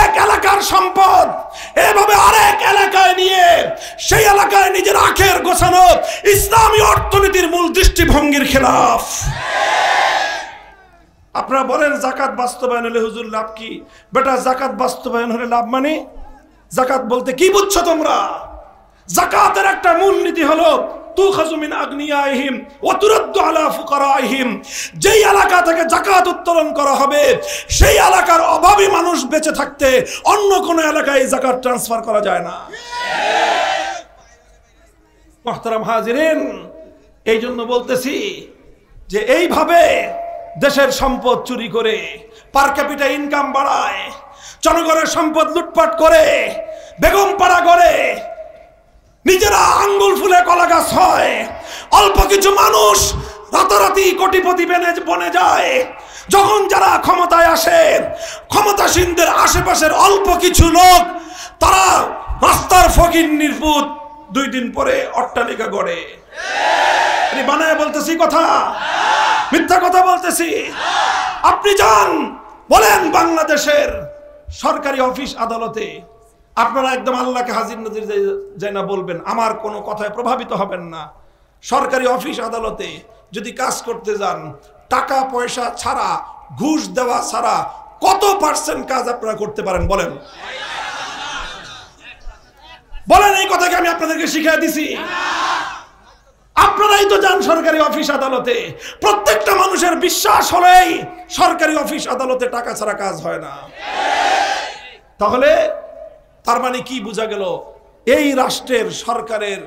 এক এলাকার সম্পদ এভাবে আরেক এলাকায় নিয়ে সেই এলাকায় নিজের আখের গোছানো ইসলামী অর্থনীতির মূল দৃষ্টিভঙ্গির খেলাফ। আপনারা বলেন জাকাত বাস্তবায়ন হলে হুজুর লাভ কি? বেটা, জাকাত বাস্তবায়ন হলে লাভ মানে, জাকাত বলতে কি বুঝছো তোমরা? জাকাতের একটা মূল নীতি হলো তুখাযু মিন আগনিয়াইহিম ওয়া তুরাদ্দু আলা ফুকারাইহিম। যেই এলাকা থেকে জাকাত উত্তোলন করা হবে সেই এলাকার অভাবী মানুষ বেঁচে থাকতে অন্য কোন এলাকায় জাকাত ট্রান্সফার করা যায় না। মুহতারাম হাজিরিন, এই জন্য বলতেছি যে এইভাবে দেশের সম্পদ চুরি করে পার ক্যাপিটা ইনকাম বাড়ায়, জনগণের সম্পদ লুটপাট করে বেগম পাড়া করে নিজেরা আঙ্গুল ফুলে কলা গাছ হয়, অল্প কিছু মানুষ রাতারাতি কোটিপতি বনে যায়। যখন যারা ক্ষমতায় আসে, ক্ষমতাসীনদের আশেপাশের অল্প কিছু লোক তারা রাস্তার ফকির নির্বুত 2 দিন পরে অট্টালিকা গড়ে। বানায় বলতেছি কথা, মিথ্যা কথা বলতেছি? আপনি যান বলেন বাংলাদেশের সরকারি অফিস আদালতে, আপনারা একদম আল্লাহকে হাজির নাজির যাই না বলবেন, আমার কোনো কথায় প্রভাবিত হবেন না। সরকারি অফিস আদালতে যদি কাজ করতে যান, টাকা পয়সা ছাড়া, ঘুষ দেওয়া ছাড়া কত % কাজ আপনারা করতে পারেন বলেন? বলেন এই কথাকে আমি আপনাদেরকে শিখিয়ে দিছি। আপনারাই তো যান সরকারি অফিস আদালতে, প্রত্যেকটা মানুষের বিশ্বাস হলেই সরকারি অফিস আদালতে টাকা ছাড়া কাজ হয় না। তাহলে তার মানে কি বোঝা গেল? এই রাষ্ট্রের সরকারের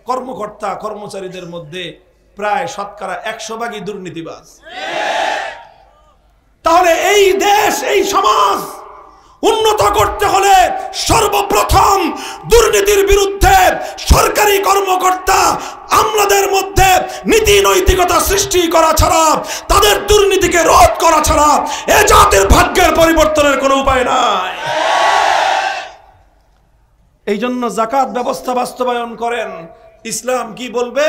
কর্মকর্তা কর্মচারীদের মধ্যে প্রায় শতকরা 100% দুর্নীতিবাজ। তাহলে এই দেশ, এই সমাজ উন্নত করতে হলে সর্বপ্রথম দুর্নীতির বিরুদ্ধে সরকারি কর্মকর্তা আমলাদের মধ্যে নীতি নৈতিকতা সৃষ্টি করা ছাড়া, তাদের দুর্নীতিকে রোধ করা ছাড়া এ জাতির ভাগ্যের পরিবর্তনের কোনো উপায় নাই। এই জন্য যাকাত ব্যবস্থা বাস্তবায়ন করেন। ইসলাম কি বলবে?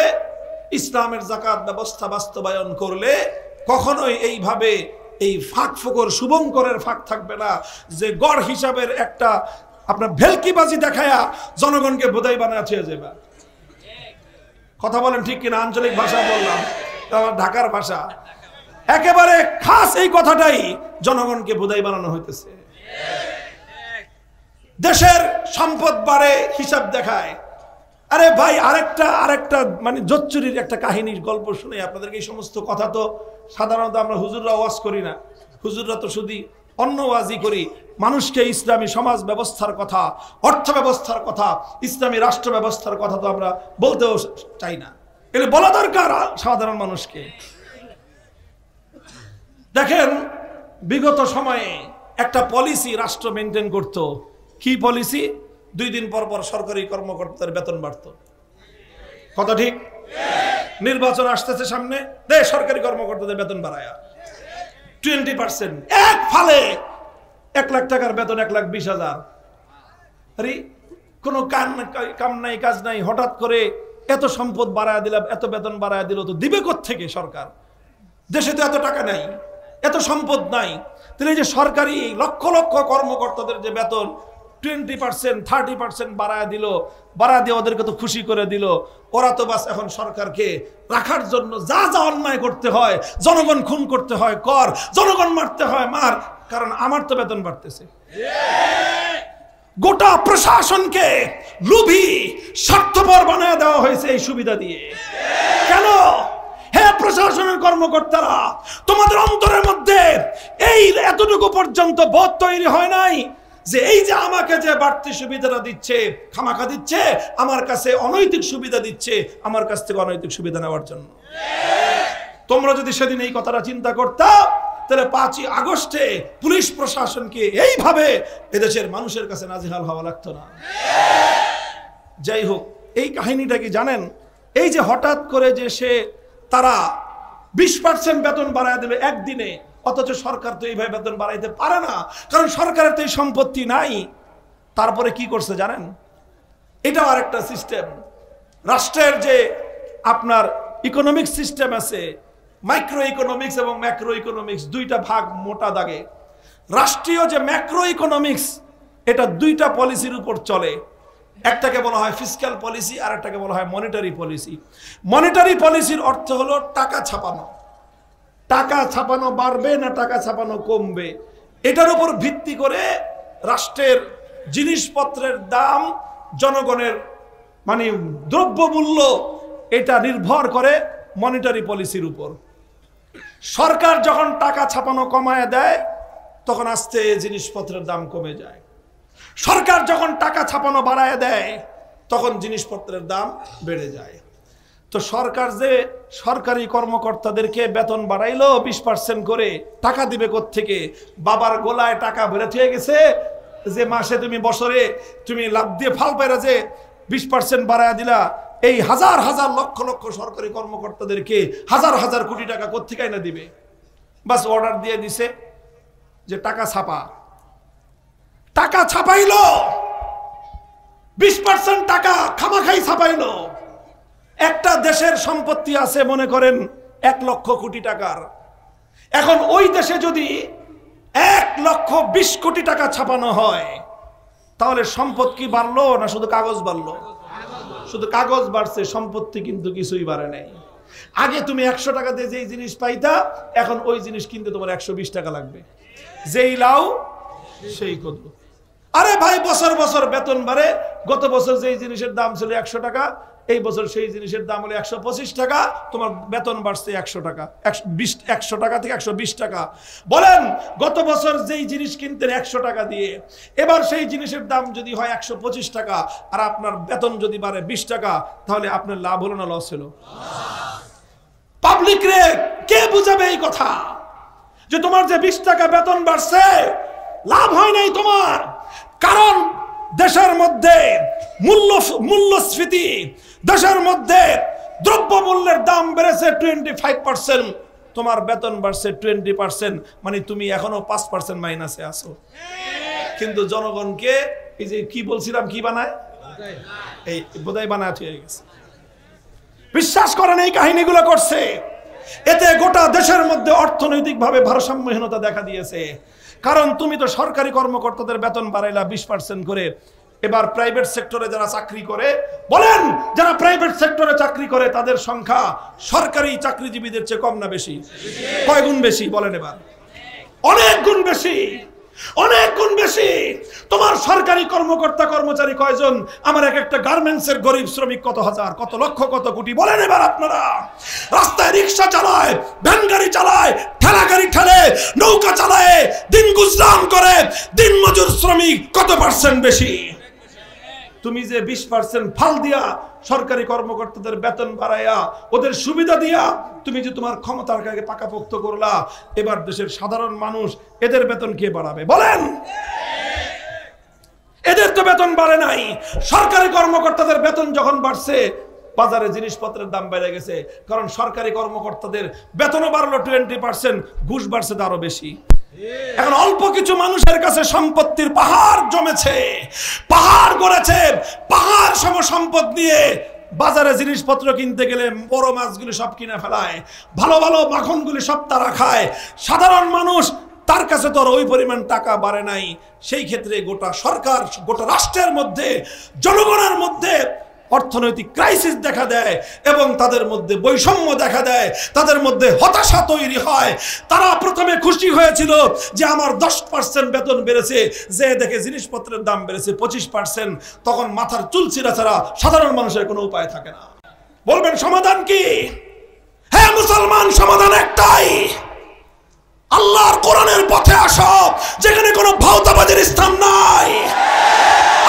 ইসলামের যাকাত ব্যবস্থা বাস্তবায়ন করলে কখনোই এইভাবে এই ফাঁক ফোকর শুভঙ্করের ফাঁক থাকবে না, যে গড় হিসাবের একটা আপনার ভেলকিবাজি দেখায়া জনগণকে বোধাই বানায় ছেড়ে যাবে। কথা বলেন ঠিক কিনা? আঞ্চলিক ভাষা বললাম, আমার ঢাকার ভাষা। একেবারে খাস এই কথাটাই জনগণকে বোধাই বানানো হইতেছে। দেশের সম্পদ বাড়ে, হিসাব দেখায়। আরে ভাই, আরেকটা মানে জোচ্চুরির একটা কাহিনীর গল্প শুনে আপনাদেরকে। এই সমস্ত কথা তো সাধারণত আমরা হুজুররা ওয়াজ করি না, হুজুররা তো শুধু অন্য ওয়াজই করি। মানুষকে ইসলামী সমাজ ব্যবস্থার কথা, অর্থ ব্যবস্থার কথা, ইসলামী রাষ্ট্র ব্যবস্থার কথা তো আমরা বলতেও চাই না। এগুলো বলা দরকার সাধারণ মানুষকে। দেখেন, বিগত সময়ে একটা পলিসি রাষ্ট্র মেনটেন করত। কি পলিসি? 2 দিন পর পর সরকারি কর্মকর্তার বেতন বাড়তো। কথা ঠিক? নির্বাচন আসতেছে সামনে, দে সরকারি কর্মকর্তাদের বেতন বাড়ায়া 20%। এক ফালে 1 লাখ টাকার বেতন 1,20,000। আরে কোনো কাম নাই, কাজ নাই, হঠাৎ করে এত সম্পদ বাড়ায় দিলাম, এত বেতন বাড়ায় দিল, তো দিবে কোত্থেকে সরকার? দেশে তো এত টাকা নাই, এত সম্পদ নাই। তাহলে এই যে সরকারি লক্ষ লক্ষ কর্মকর্তাদের যে বেতন 20%, 30% বাড়ায় দিল, বাড়া দিয়ে ওদেরকে তো খুশি করে দিল। ওরা তো বাস এখন সরকারকে রাখার জন্য যা যা অন্যায় করতে হয়, জনগণ খুন করতে হয় কর, জনগণ মারতে হয় মার, কারণ আমার তো বেতন বাড়তেছে। গোটা প্রশাসনকে লোভী, স্বার্থপর বানায় দেওয়া হয়েছে এই সুবিধা দিয়ে। কেন? হে প্রশাসনের কর্মকর্তারা, তোমাদের অন্তরের মধ্যে এই এতটুকু পর্যন্ত বোধ তৈরি হয় নাই যে এই যে আমাকে যে বাড়তি সুবিধাটা দিচ্ছে, খামাখা দিচ্ছে, আমার কাছে অনৈতিক সুবিধা দিচ্ছে, আমার কাছ থেকে অনৈতিক সুবিধা নেওয়ার জন্য। তোমরা যদি সেদিন এই কথাটা চিন্তা করতা, তাহলে 5ই আগস্টে পুলিশ প্রশাসনকে এইভাবে এদেশের মানুষের কাছে নাজেহাল হওয়া লাগতো না। যাই হোক, এই কাহিনীটা কি জানেন? এই যে হঠাৎ করে যে তারা 20% বেতন বাড়ায় দিল একদিনে, অথচ সরকার তো এইভাবে বেতন বাড়াইতে পারে না, কারণ সরকারের তো এই সম্পত্তি নাই। তারপরে কি করছে জানেন? এটাও আরেকটা সিস্টেম। রাষ্ট্রের যে আপনার ইকোনমিক সিস্টেম আছে, মাইক্রো ইকোনমিক্স এবং ম্যাক্রো ইকোনমিক্স, 2টা ভাগ মোটা দাগে। রাষ্ট্রীয় যে ম্যাক্রো ইকোনমিক্স, এটা 2টা পলিসির উপর চলে। একটাকে বলা হয় ফিসক্যাল পলিসি, আর একটাকে বলা হয় মনিটারি পলিসি। মনিটারি পলিসির অর্থ হলো টাকা ছাপানো। টাকা ছাপানো বাড়বে না টাকা ছাপানো কমবে, এটার উপর ভিত্তি করে রাষ্ট্রের জিনিসপত্রের দাম, জনগণের মানে দ্রব্যমূল্য, এটা নির্ভর করে মনিটারি পলিসির উপর। সরকার যখন টাকা ছাপানো কমায় দেয়, তখন আস্তে জিনিসপত্রের দাম কমে যায়। সরকার যখন টাকা ছাপানো বাড়ায় দেয়, তখন জিনিসপত্রের দাম বেড়ে যায়। তো সরকার যে সরকারি কর্মকর্তাদেরকে বেতন বাড়াইলো 20% করে, টাকা দিবে কোত্থেকে? বাবার গোলায় টাকা ভরে থেকে গেছে যে মাসে তুমি, বছরে তুমি লাভ দিয়ে ফাল পাইরা যে 20% বাড়ায় দিলা, এই হাজার হাজার লক্ষ লক্ষ সরকারি কর্মকর্তাদেরকে হাজার হাজার কোটি টাকা কোত্থেকে না দিবে? বাস অর্ডার দিয়ে দিছে যে টাকা ছাপা, টাকা ছাপাইলো, 20% টাকা খামাখাই ছাপাইলো। একটা দেশের সম্পত্তি আছে মনে করেন 1 লক্ষ কোটি টাকার, এখন ওই দেশে যদি 1,20,00,000 কোটি টাকা ছাপানো হয়, তাহলে সম্পদ কি বাড়লো না শুধু কাগজ বাড়লো? শুধু কাগজ বাড়ছে, সম্পত্তি কিন্তু কিছুই বাড়ে নাই। আগে তুমি 100 টাকা দিয়ে যেই জিনিস পাইতা, এখন ওই জিনিস কিনতে তোমার 120 টাকা লাগবে। যেই লাও সেই কত। আরে ভাই, বছর বছর বেতন বাড়ে। গত বছর যেই জিনিসের দাম ছিল 100 টাকা, এই বছর সেই জিনিসের দাম হলো 125 টাকা, তোমার বেতন বাড়ছে 100 টাকা, 100 টাকা থেকে 120 টাকা। বলেন, গত বছর যেই জিনিস কিনতেন 100 টাকা দিয়ে, এবার সেই জিনিসের দাম যদি হয় 125 টাকা, আর আপনার বেতন যদি বাড়ে 20 টাকা, তাহলে আপনার লাভ হলো না লস হলো? পাবলিক রে কে বুঝাবে এই কথা যে তোমার যে 20 টাকা বেতন বাড়ছে, লাভ হয় নাই তোমার? কারণ দেশের মধ্যে মূল্যস্ফীতি, দেশের মধ্যে দ্রব্যমূল্যের দাম বেড়েছে 25%, তোমার বেতন বাড়ছে 20%, মানে তুমি এখনো 5% মাইনাসে আছো। কিন্তু জনগণকে এই যে কি বলছিলাম, কি বানায়, এই বোধহয় বানায় হয়ে গেছে। বিশ্বাস করেন, এই কাহিনীগুলো করছে, এতে গোটা দেশের মধ্যে অর্থনৈতিকভাবে ভারসাম্যহীনতা দেখা দিয়েছে। কারণ তুমি তো সরকারি কর্মকর্তাদের বেতন বাড়াইলা 20% করে, এবার প্রাইভেট সেক্টরে যারা চাকরি করে, বলেন যারা প্রাইভেট সেক্টরে চাকরি করে তাদের সংখ্যা সরকারি চাকরিজীবীদের চেয়ে কম না বেশি? কয় গুণ বেশি বলেন এবার? অনেক গুণ বেশি, অনেক গুণ বেশি। তোমার সরকারি কর্মকর্তা কর্মচারী কয়জন? আমার একটা গার্মেন্টসের গরিব শ্রমিক কত হাজার, কত লক্ষ, কত কোটি, বলেন এবার আপনারা। রাস্তায় রিক্সা চালায়, ভ্যান গাড়ি চালায়, ঠেলা গাড়ি ঠেলে, নৌকা চালায়, দিন গুজরান করে দিন মজুর শ্রমিক কত পার্সেন্ট বেশি? তুমি যে 20% ফাল দিয়া সরকারি কর্মকর্তাদের বেতন বাড়াইয়া ওদের সুবিধা দিয়া তুমি যে তোমার ক্ষমতার কাছে পাকাপোক্ত করলা, এবার দেশের সাধারণ মানুষ এদের বেতন কে বাড়াবে বলেন? এদের তো বেতন বাড়ে নাই। সরকারি কর্মকর্তাদের বেতন যখন বাড়ছে, বাজারে জিনিসপত্রের দাম বেড়ে গেছে, কারণ সরকারি কর্মকর্তাদের বেতনও বাড়লো 20%, ঘুষ বাড়ছে আরো বেশি। এখন অল্প কিছু মানুষের কাছে সম্পত্তির পাহাড় জমেছে, পাহাড় গড়েছে, পাহাড় সম সম্পদ নিয়ে বাজারে জিনিসপত্র কিনতে গেলে বড় মাছগুলি সব কিনে ফেলায়, ভালো ভালো মাখনগুলি সব তারা খায়। সাধারণ মানুষ, তার কাছে তো ওই পরিমাণ টাকা বাড়ে নাই। সেই ক্ষেত্রে গোটা সরকার, গোটা রাষ্ট্রের মধ্যে, জনগণের মধ্যে অর্থনৈতিক ক্রাইসিস দেখা দেয় এবং তাদের মধ্যে বৈষম্য দেখা দেয়, তাদের মধ্যে হতাশা তৈরি হয়। তারা প্রথমে খুশি হয়েছিল যে আমার 10% বেতন বেড়েছে, যে দেখে জিনিসপত্রের দাম বেড়েছে 25%, তখন মাথার চুল ছিঁড়া ছাড়া সাধারণ মানুষের কোনো উপায় থাকে না। বলবেন সমাধান কি? হ্যাঁ মুসলমান, সমাধান একটাই, আল্লাহর কোরআনের পথে আসো, যেখানে কোনো ভাওতাবাজির স্থান নাই।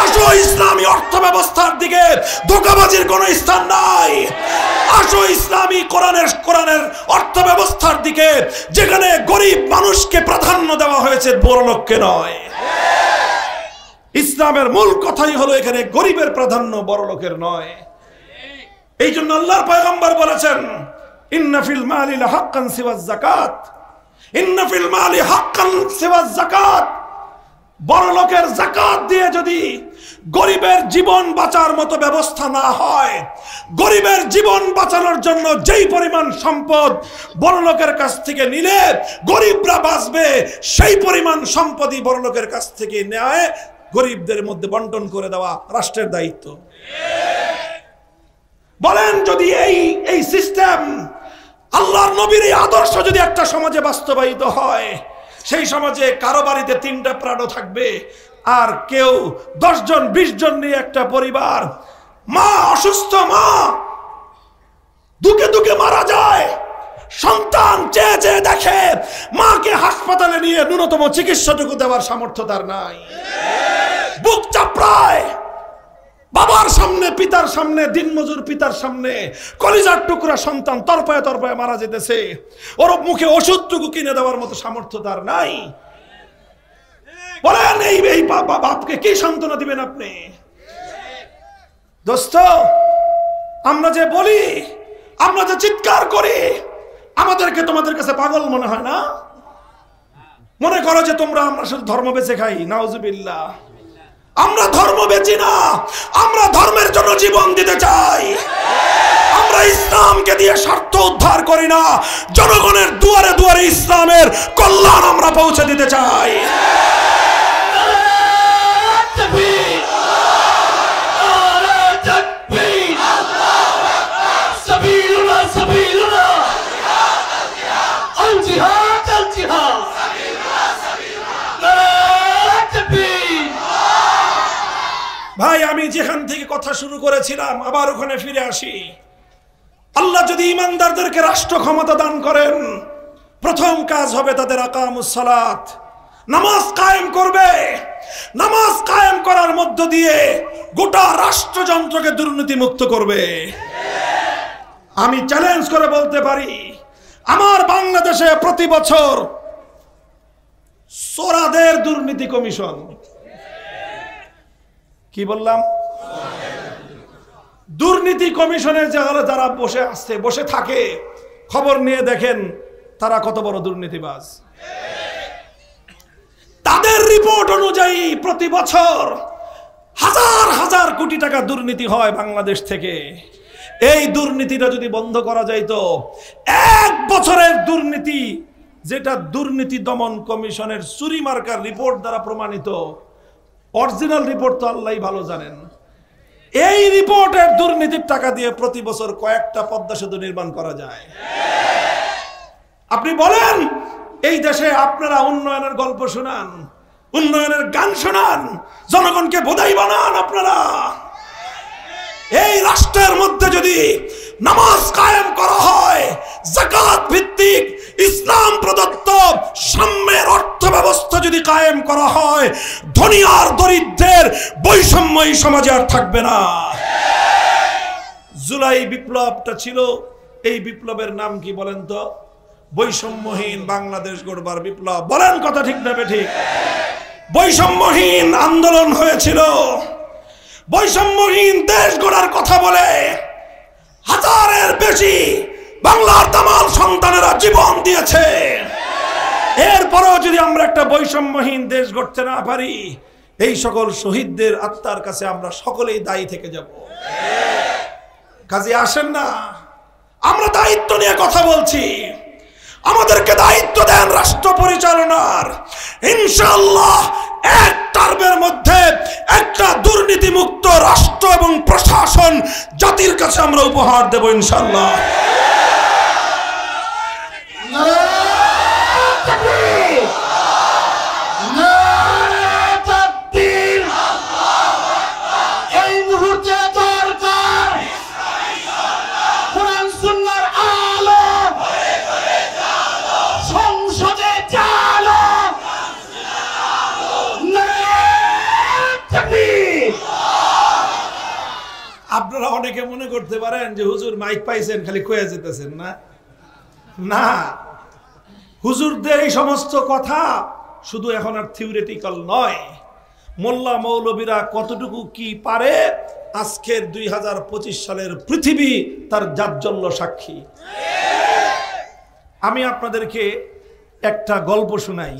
আসো ইসলামী অর্থ ব্যবস্থার দিকে, ধোঁকাবাজির কোনো স্থান নাই। আসো ইসলামী কোরআনের অর্থ ব্যবস্থার দিকে, যেখানে গরিব মানুষকে প্রাধান্য দেওয়া হয়েছে, বড় লোককে নয়। ইসলামের মূল কথাই হলো এখানে গরিবের প্রাধান্য, বড় লোকের নয়। এই জন্য আল্লাহর পয়গম্বর বলেছেন, ইন্না ফিল মালি লাহাক্কান সিওয়াজ যাকাত, ইন্না ফিল মালি হাক্কান সিওয়াজ যাকাত। বড় লোকের যাকাত দিয়ে যদি গরিবের জীবন বাঁচার মতো ব্যবস্থা না হয়, গরিবের জীবন বাঁচানোর জন্য যেই পরিমাণ সম্পদ বড় লোকের কাছ থেকে নিলে গরিবরা বাঁচবে, সেই পরিমাণ সম্পদই বড় লোকের কাছ থেকে নেয় গরিবদের মধ্যে বন্টন করে দেওয়া রাষ্ট্রের দায়িত্ব। বলেন, যদি এই সিস্টেম, আল্লাহর নবীর এই আদর্শ যদি একটা সমাজে বাস্তবায়িত হয়, সেই সমাজে কারো বাড়িতে 3টা প্রাণও থাকবে, আর কেউ 10 জন 20 জন নিয়ে একটা পরিবার, মা অসুস্থ, মা দুকে দুকে মারা যায়, সন্তান চেয়ে চেয়ে দেখে, মাকে হাসপাতালে নিয়ে ন্যূনতম চিকিৎসাটুকু দেওয়ার সামর্থ্য তার নাই, বুক চাপড়ায়, বাবার সামনে, পিতার সামনে, দিনমজুর পিতার সামনে কলিজার টুকরা সন্তান তরপায় তরপায় মারা যেতেছে, ওর মুখে ওষুধটুকু কিনে দেওয়ার মতো সামর্থ্য তার নাই। বলেন, এই বাপকে কি সান্ত্বনা দিবেন আপনি? দোস্ত, আমরা যে বলি, আমরা যে চিৎকার করি, আমাদেরকে তোমাদের কাছে পাগল মনে হয় না? মনে করো যে তোমরা আমরা শুধু ধর্ম বেঁচে খাই। নাউজুবিল্লাহ। আমরা ধর্ম বেচি না, আমরা ধর্মের জন্য জীবন দিতে চাই। আমরা ইসলামকে দিয়ে স্বার্থ উদ্ধার করি না, জনগণের দুয়ারে দুয়ারে ইসলামের কল্যাণ আমরা পৌঁছে দিতে চাই। ভাই, আমি যেখান থেকে কথা শুরু করেছিলাম আবার ওখানে ফিরে আসি। আল্লাহ যদি ইমানদারদেরকে রাষ্ট্র ক্ষমতা দান করেন, প্রথম কাজ হবে তাদের আকামুস সালাত, নামাজ কায়েম করবে। নামাজ কায়েম করার মধ্য দিয়ে গোটা রাষ্ট্রযন্ত্রকে দুর্নীতি মুক্ত করবে। আমি চ্যালেঞ্জ করে বলতে পারি, আমার বাংলাদেশে প্রতি বছর চোরাদের দুর্নীতি কমিশন, কি বললাম, দুর্নীতি কমিশনে যারা বসে থাকে, খবর নিয়ে দেখেন তারা কত বড় দুর্নীতিবাজ। তাদের রিপোর্ট অনুযায়ী প্রতি বছর হাজার হাজার কোটি টাকা দুর্নীতি হয় বাংলাদেশ থেকে। এই দুর্নীতিটা যদি বন্ধ করা যাইতো, এক বছরের দুর্নীতি, যেটা দুর্নীতি দমন কমিশনের চুরি মার্কার রিপোর্ট দ্বারা প্রমাণিত, অরিজিনাল রিপোর্ট তো আল্লাহই ভালো জানেন, এই রিপোর্টের দুর্নীতির টাকা দিয়ে প্রতি বছর কয়েকটা পদ্মা সেতু নির্মাণ করা যায়। আপনি বলেন, এই দেশে আপনারা উন্নয়নের গল্প শোনান, উন্নয়নের গান শোনান, জনগণকে বোধাই বানান। আপনারা এই রাষ্ট্রের মধ্যে যদি নামাজ কায়েম করা হয়, যাকাত ভিত্তিক ইসলাম প্রদত্ত সাম্যের অর্থ ব্যবস্থা যদি কায়েম করা হয়, ধনী আর দরিদ্রের বৈষম্য এই সমাজে আর থাকবে না। জুলাই বিপ্লবটা ছিল, এই বিপ্লবের নাম কি বলেন তো? বৈষম্যহীন বাংলাদেশ গড়বার বিপ্লব। বলেন কথা ঠিক না বেঠিক? বৈষম্যহীন আন্দোলন হয়েছিল। বৈষম্যহীন দেশ গড়ার কথা বলে হাজারের বেশি বাংলার তামাম সন্তানেরা জীবন দিয়েছে। এরপরেও যদি আমরা একটা বৈষম্যহীন দেশ গড়তে না পারি, এই সকল শহীদদের আত্মার কাছে আমরা সকলেই দায়ী থেকে যাব। কাজে আসেন না, আমরা দায়িত্ব নিয়ে কথা বলছি, আমাদেরকে দায়িত্ব দেন রাষ্ট্র পরিচালনার। ইনশাআল্লাহ এক টার্মের মধ্যে একটা দুর্নীতি মুক্ত রাষ্ট্র এবং প্রশাসন জাতির কাছে আমরা উপহার দেব ইনশাআল্লাহ। আপনারা অনেকে মনে করতে পারেন যে হুজুর মাইক পাইছেন খালি কয়ে যেতেছেন, না না, হুজুরদের এই সমস্ত কথা শুধু এখন আর থিওরিটিক্যাল নয়। মোল্লা মৌলবীরা কতটুকু কি পারে, আজকের 2025 সালের পৃথিবী তার জাজ্জল্য সাক্ষী। আমি আপনাদেরকে একটা গল্প শোনাই,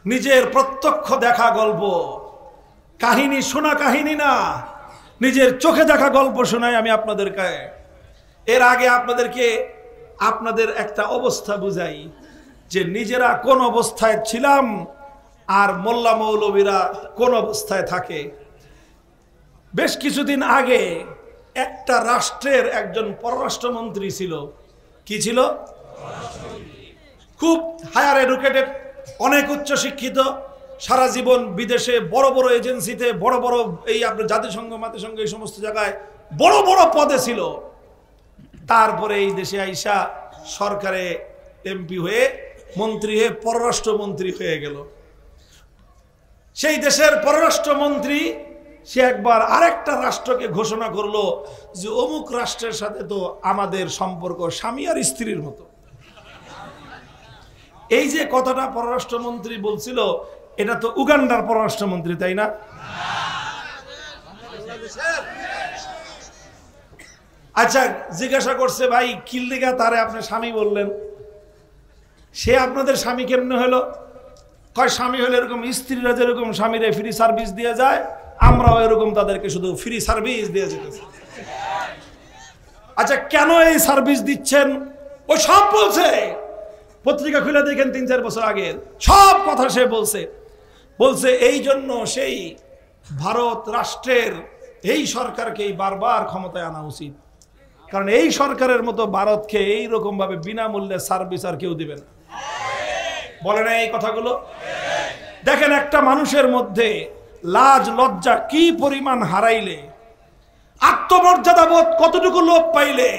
নিজের প্রত্যক্ষ দেখা গল্প, কাহিনী শোনা কাহিনী না, নিজের চোখে দেখা গল্প শোনাই আমি আপনাদেরকে। এর আগে আপনাদের একটা অবস্থা বুঝাই যে নিজেরা কোন অবস্থায় ছিলাম আর মোল্লা মৌলবীরা কোন অবস্থায় থাকে। বেশ কিছুদিন আগে একটা রাষ্ট্রের একজন পররাষ্ট্রমন্ত্রী ছিল। কি ছিল? খুব হায়ার এডুকেটেড, অনেক উচ্চ শিক্ষিত, সারা জীবন বিদেশে বড় বড় এজেন্সিতে, বড় বড় এই আপনার জাতিসংঘ মাতিসংঘ এই সমস্ত জায়গায় বড় বড় পদে ছিল। তারপরে এই দেশে আইসা সরকারে এমপি হয়ে, মন্ত্রী হয়ে, পররাষ্ট্রমন্ত্রী হয়ে গেল। সেই দেশের পররাষ্ট্রমন্ত্রী সে একবার আরেকটা রাষ্ট্রকে ঘোষণা করলো যে অমুক রাষ্ট্রের সাথে তো আমাদের সম্পর্ক স্বামী আর স্ত্রীর মতো। এই যে কথাটা পররাষ্ট্রমন্ত্রী বলছিল, এটা তো উগান্ডার পররাষ্ট্রমন্ত্রী, তাই না? আচ্ছা, জিজ্ঞাসা করছে ভাই কিল্লিগা তারে আপনি স্বামী বললেন, সে আপনাদের স্বামী কেমনে হলো? কয় স্বামী হলে এরকম স্ত্রীরা যেরকম স্বামীরে ফ্রি সার্ভিস দিয়ে যায়, আমরাও এরকম তাদেরকে শুধু ফ্রি সার্ভিস দিয়ে যেতেছি। আচ্ছা, কেন এই সার্ভিস দিচ্ছেন? ও সব বলছে, পত্রিকা খুলে দেখেন 3-4 বছর আগের সব কথা সে বলছে এই জন্য সেই ভারত রাষ্ট্রের এই সরকারকে বারবার ক্ষমতায় আনা উচিত, কারণ এই সরকারের মতো ভারতকে এইরকম ভাবে বিনামূল্যে সার্ভিস আর কেউ দিবে না। বলে না এই কথাগুলো? দেখেন, একটা মানুষের মধ্যে লাজ লজ্জা কি পরিমাণ হারাইলে, আত্মমর্যাদা বোধ কতটুকু লোপ পাইলে,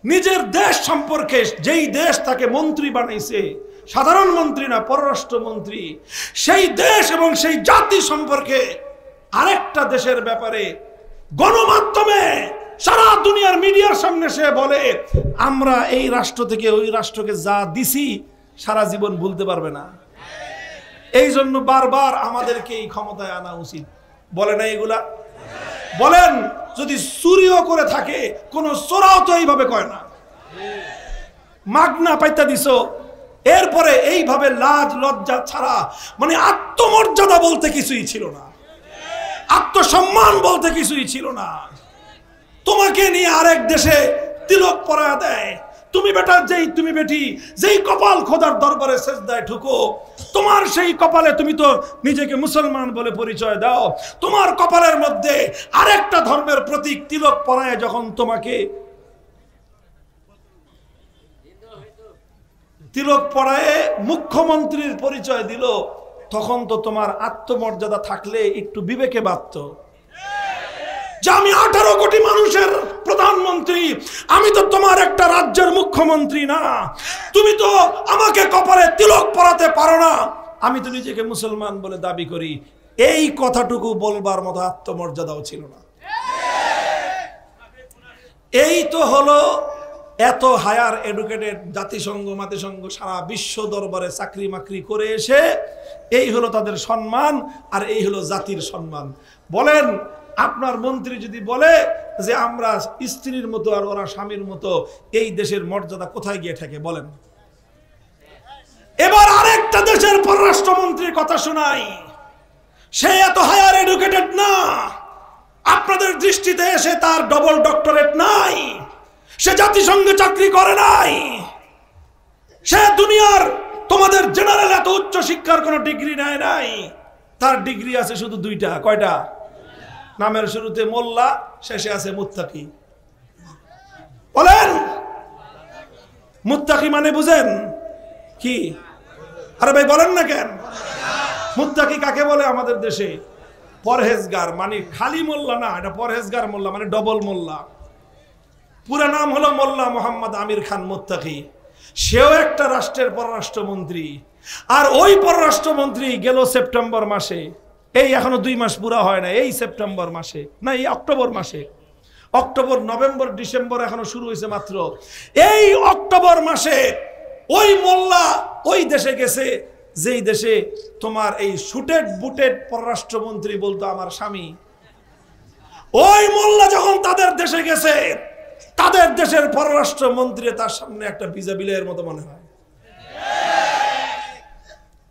নিজের দেশ সম্পর্কে, যেই দেশ তাকে মন্ত্রী বানাইছে, সাধারণ মন্ত্রী না পররাষ্ট্রমন্ত্রী, সেই দেশ এবং সেই জাতি সম্পর্কে আরেকটা দেশের ব্যাপারে গণমাধ্যমে সারা দুনিয়ার মিডিয়ার সামনে সে বলে আমরা এই রাষ্ট্র থেকে ওই রাষ্ট্রকে যা দিছি সারা জীবন ভুলতে পারবে না। এই জন্য বারবার আমাদেরকে এই ক্ষমতায় আনা উচিত। বলে না এগুলা? বলেন, যদি চুরিও করে থাকে কোন চোরাও তো এইভাবে কয় না, মাগনা পাইতা দিছ, এরপরে এইভাবে লাজ লজ্জা ছাড়া মানে আত্মমর্যাদা বলতে কিছুই ছিল না, আত্মসম্মান বলতে কিছুই ছিল না। তোমাকে নিয়ে আরেক দেশে তিলক পরায়া দেয়, তুমি বেটা তুমি বেটি যেই কপাল খোদার দরবারে সেজদায় ঠুকো, তোমার সেই কপালে তুমি তো নিজেকে মুসলমান বলে পরিচয় দাও, তোমার কপালের মধ্যে আরেকটা ধর্মের প্রতীক তিলক পরায় যখন তোমাকে তিলক পরায়ে মুখ্যমন্ত্রীর পরিচয় দিল, তখন তো তোমার আত্মমর্যাদা থাকলে একটু বিবেকে বাধ্য যে আমি 18 কোটি মানুষের প্রধানমন্ত্রী, আমি তো তোমার একটা রাজ্যের মুখ্যমন্ত্রী না, তুমি তো আমাকে কপালে তিলক পরাতে পারো না, আমি তো নিজেকে মুসলমান বলে দাবি করি। এই কথাটুকু বলবার মতো আত্মমর্যাদাও ছিল না। এই তো হলো এত হায়ার এডুকেটেড জাতিসংঘ জাতিসংঘ সারা বিশ্ব দরবারে চাকরি মাকরি করে এসে এই হলো তাদের সম্মান, আর এই হলো জাতির সম্মান। বলেন, আপনার মন্ত্রী যদি বলে যে আমরা স্ত্রীর মতো আর ওরা স্বামীর মতো, এই দেশের মর্যাদা কোথায় গিয়ে থাকে? বলেন। এবার আরেকটা দেশের পররাষ্ট্রমন্ত্রীর কথা শোনাই, সে এত হায়ার এডুকেটেড না, আপনাদের দৃষ্টিতে এসে তার ডবল ডক্টরেট নাই, সে জাতিসংঘে চাকরি করে নাই, সে দুনিয়ার তোমাদের জেনারেল এত উচ্চ শিক্ষার কোনো ডিগ্রি নেয় নাই, তার ডিগ্রি আছে শুধু 2টা। কয়টা? নামের শুরুতে মোল্লা, শেষে আছে মুত্তাকি। বলেন, মুত্তাকি মানে বুঝেন কি? আরে ভাই বলেন না কেন? মুত্তাকি কাকে বলে আমাদের দেশে? পরহেজগার, মানে খালি মোল্লা না, এটা পরহেজগার মোল্লা, মানে ডবল মোল্লা। পুরো নাম হলো মোল্লা মোহাম্মদ আমির খান মুত্তাকি। সেও একটা রাষ্ট্রের পররাষ্ট্রমন্ত্রী, আর ওই পররাষ্ট্রমন্ত্রী গেল সেপ্টেম্বর মাসে, এই এখনো 2 মাস পুরা হয় না, এই সেপ্টেম্বর মাসে না, এই অক্টোবর মাসে, অক্টোবর নভেম্বর ডিসেম্বর এখনো শুরু হয়েছে মাত্র, এই অক্টোবর মাসে ওই মোল্লা ওই দেশে গেছে যেই দেশে তোমার এই সুটেড বুটেড পররাষ্ট্রমন্ত্রী বলতো আমার স্বামী। ওই মোল্লা যখন তাদের দেশে গেছে, তাদের দেশের পররাষ্ট্রমন্ত্রী তার সামনে একটা বিজাবিলের মতো মনে হয়।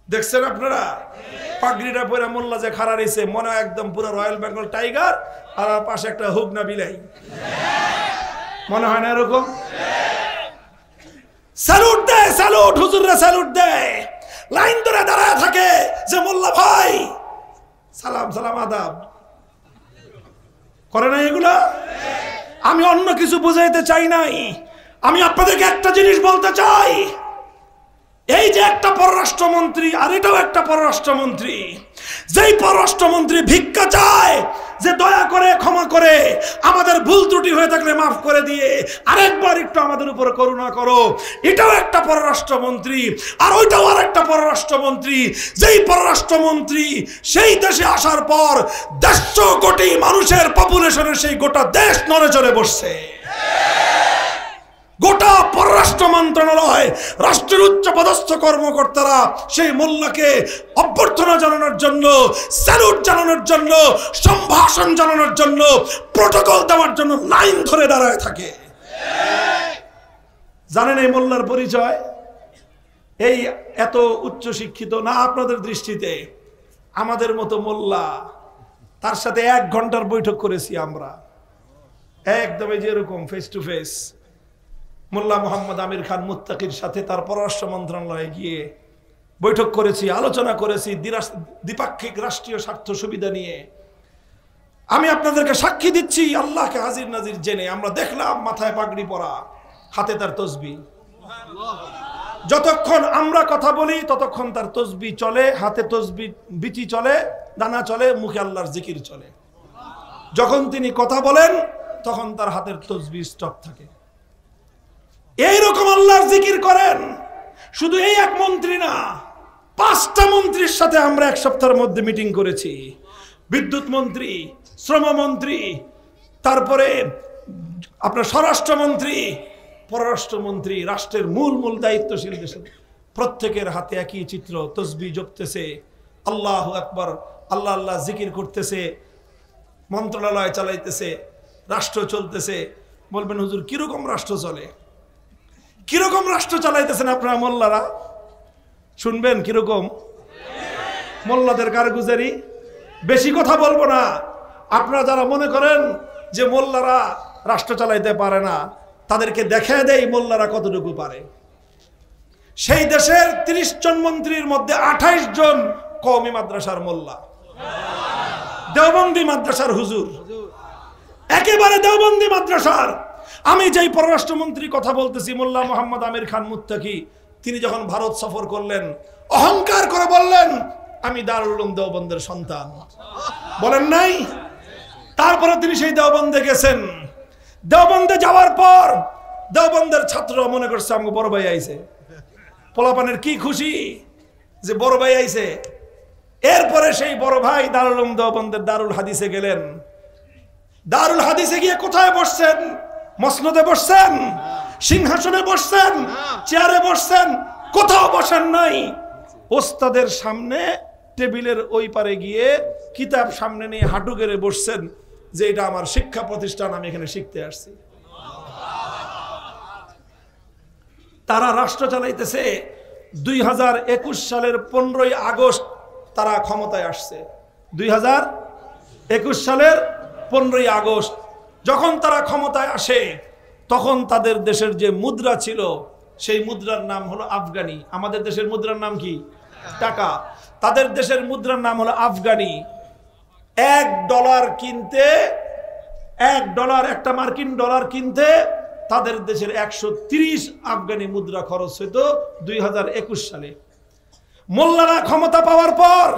দেখছেন আপনারা? পাগড়িটা পরে মোল্লা যে খাড়া রয়েছে, মনে হয় একদম পুরো রয়্যাল বেঙ্গল টাইগার, আর পাশে একটা হুগনা বিলাই, মনে হয় না এরকম? স্যালুট দেয়, স্যালুট, হুজুররা স্যালুট দেয়, লাইন ধরে দাঁড়ায় থাকে যে মোল্লা ভাই সালাম সালাম আদাব করে না এগুলা? আমি অন্য কিছু বুঝাইতে চাই নাই, আমি আপনাদেরকে একটা জিনিস বলতে চাই, এই যে একটা পররাষ্ট্রমন্ত্রী আর এটাও একটা পররাষ্ট্রমন্ত্রী, যেই পররাষ্ট্রমন্ত্রী ভিক্ষা চায় যে দয়া করে ক্ষমা করে আমাদের ভুল ত্রুটি হয়ে থাকলে মাফ করে দিয়ে আরেকবার একটু আমাদের উপর করুণা করো, এটাও একটা পররাষ্ট্রমন্ত্রী। আর ওইটাও আর একটা পররাষ্ট্রমন্ত্রী, যেই পররাষ্ট্রমন্ত্রী সেই দেশে আসার পর 150 কোটি মানুষের পপুলেশনের সেই গোটা দেশ নড়ে চড়ে বসছে, গোটা পররাষ্ট্র মন্ত্রণালয়, রাষ্ট্রের উচ্চ পদস্থ কর্মকর্তারা সেই মোল্লাকে অভ্যর্থনা জানানোর জন্য, স্যালুট জানানোর জন্য, সম্ভাষণ জানানোর জন্য, প্রটোকল দেওয়ার জন্য লাইন ধরে দাঁড়ায় থাকে। জানেন এই মোল্লার পরিচয়? এই এত উচ্চ শিক্ষিত না আপনাদের দৃষ্টিতে, আমাদের মতো মোল্লা, তার সাথে 1 ঘন্টার বৈঠক করেছি আমরা, একদম যেরকম ফেস টু ফেস। মোল্লা মোহাম্মদ আমির খান মুত্তাকির সাথে তার পররাষ্ট্র মন্ত্রণালয়ে গিয়ে বৈঠক করেছি, আলোচনা করেছি দ্বিপাক্ষিক রাষ্ট্রীয় স্বার্থ সুবিধা নিয়ে। আমি আপনাদেরকে সাক্ষী দিচ্ছি, আল্লাহকে হাজির নাজির জেনে আমরা দেখলাম মাথায় পাগড়ি পরা, হাতে তার তসবিহ। যতক্ষণ আমরা কথা বলি ততক্ষণ তার তসবিহ চলে, হাতে তসবিহ বিচি চলে, দানা চলে, মুখে আল্লাহর জিকির চলে। যখন তিনি কথা বলেন তখন তার হাতের তসবিহ স্টপ থাকে। এইরকম আল্লাহর জিকির করেন। শুধু এই এক মন্ত্রী না, 5টা মন্ত্রীর সাথে আমরা 1 সপ্তাহের মধ্যে মিটিং করেছি। বিদ্যুৎ মন্ত্রী, শ্রমমন্ত্রী, তারপরে আপনার স্বরাষ্ট্রমন্ত্রী, পররাষ্ট্রমন্ত্রী, রাষ্ট্রের মূল দায়িত্বশীল দেশের প্রত্যেকের হাতে একই চিত্র, তসবিহ জপতেছে, আল্লাহু আকবার, আল্লাহ আল্লাহ জিকির করতেছে, মন্ত্রণালয় চালাইতেছে, রাষ্ট্র চলতেছে। বলবেন হুজুর কিরকম রাষ্ট্র চলে? কিরকম রাষ্ট্র চালাইতেছেন আপনারা মোল্লারা? শুনবেন কিরকম মোল্লাদের কারগুজারি। বেশি কথা বলবো না। আপনারা যারা মনে করেন যে মোল্লারা রাষ্ট্র চালাইতে পারে না, তাদেরকে দেখায় দেয় মোল্লারা কতটুকু পারে। সেই দেশের 30 জন মন্ত্রীর মধ্যে 28 জন কওমি মাদ্রাসার মোল্লা, দেওবন্দি মাদ্রাসার হুজুর, একেবারে দেওবন্দি মাদ্রাসার। আমি যেই পররাষ্ট্রমন্ত্রী কথা বলতেছি, মোল্লা মোহাম্মদ আমির খান মুত্তাকি, তিনি যখন ভারত সফর করলেন অহংকার করে বললেন আমি দারুল উলুম দেওবন্দের সন্তান, বলেন নাই? তারপরে তিনি সেই দেওবন্দে গেছেন। দেওবন্দে যাওয়ার পর দেওবন্দের ছাত্র মনে করছে আমাকে বড় ভাই আইছে। পোলাপানের কি খুশি যে বড় ভাই আইছে। এরপরে সেই বড় ভাই দারুল উলুম দেওবন্দের দারুল হাদিসে গেলেন। দারুল হাদিসে গিয়ে কোথায় বসছেন? মসনদে বসছেন, সিংহাসনে বসছেন, চেয়ারে বসছেন, কোথাও বসেন নাই। ওস্তাদের সামনে টেবিলের ওই পারে গিয়ে কিতাব সামনে নিয়ে হাঁটু গেড়ে বসছেন যে এটা আমার শিক্ষা প্রতিষ্ঠান, আমি এখানে শিখতে আসছি। তারা রাষ্ট্র চালাইতেছে। 2021 সালের 15ই আগস্ট তারা ক্ষমতায় আসছে। 2021 সালের 15ই আগস্ট যখন তারা ক্ষমতায় আসে, তখন তাদের দেশের যে মুদ্রা ছিল সেই মুদ্রার নাম হলো আফগানি। আমাদের দেশের মুদ্রার নাম কি? টাকা। তাদের দেশের মুদ্রার নাম হলো আফগানি। $1 কিনতে, $1 একটা মার্কিন ডলার কিনতে তাদের দেশের 130 আফগানি মুদ্রা খরচ হইতো 2021 সালে। মোল্লারা ক্ষমতা পাওয়ার পর,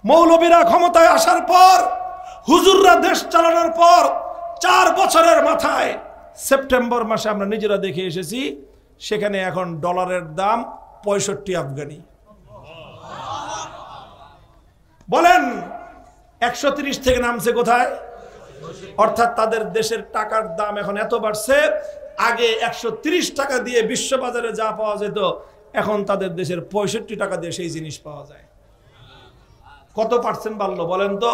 মৌলবীরা ক্ষমতায় আসার পর, হুজুররা দেশ চালানোর পর 4 বছরের মাথায় সেপ্টেম্বর মাসে আমরা নিজেরা দেখে এসেছি, সেখানে এখন ডলারের দাম 65 আফগানি। বলেন 130 থেকে নামছে কোথায়? অর্থাৎ তাদের দেশের টাকার দাম এখন এত বাড়ছে, আগে 130 টাকা দিয়ে বিশ্ববাজারে যা পাওয়া যেত, এখন তাদের দেশের 65 টাকা দিয়ে সেই জিনিস পাওয়া যায়। কত পার্সেন্ট বাড়লো বলেন তো?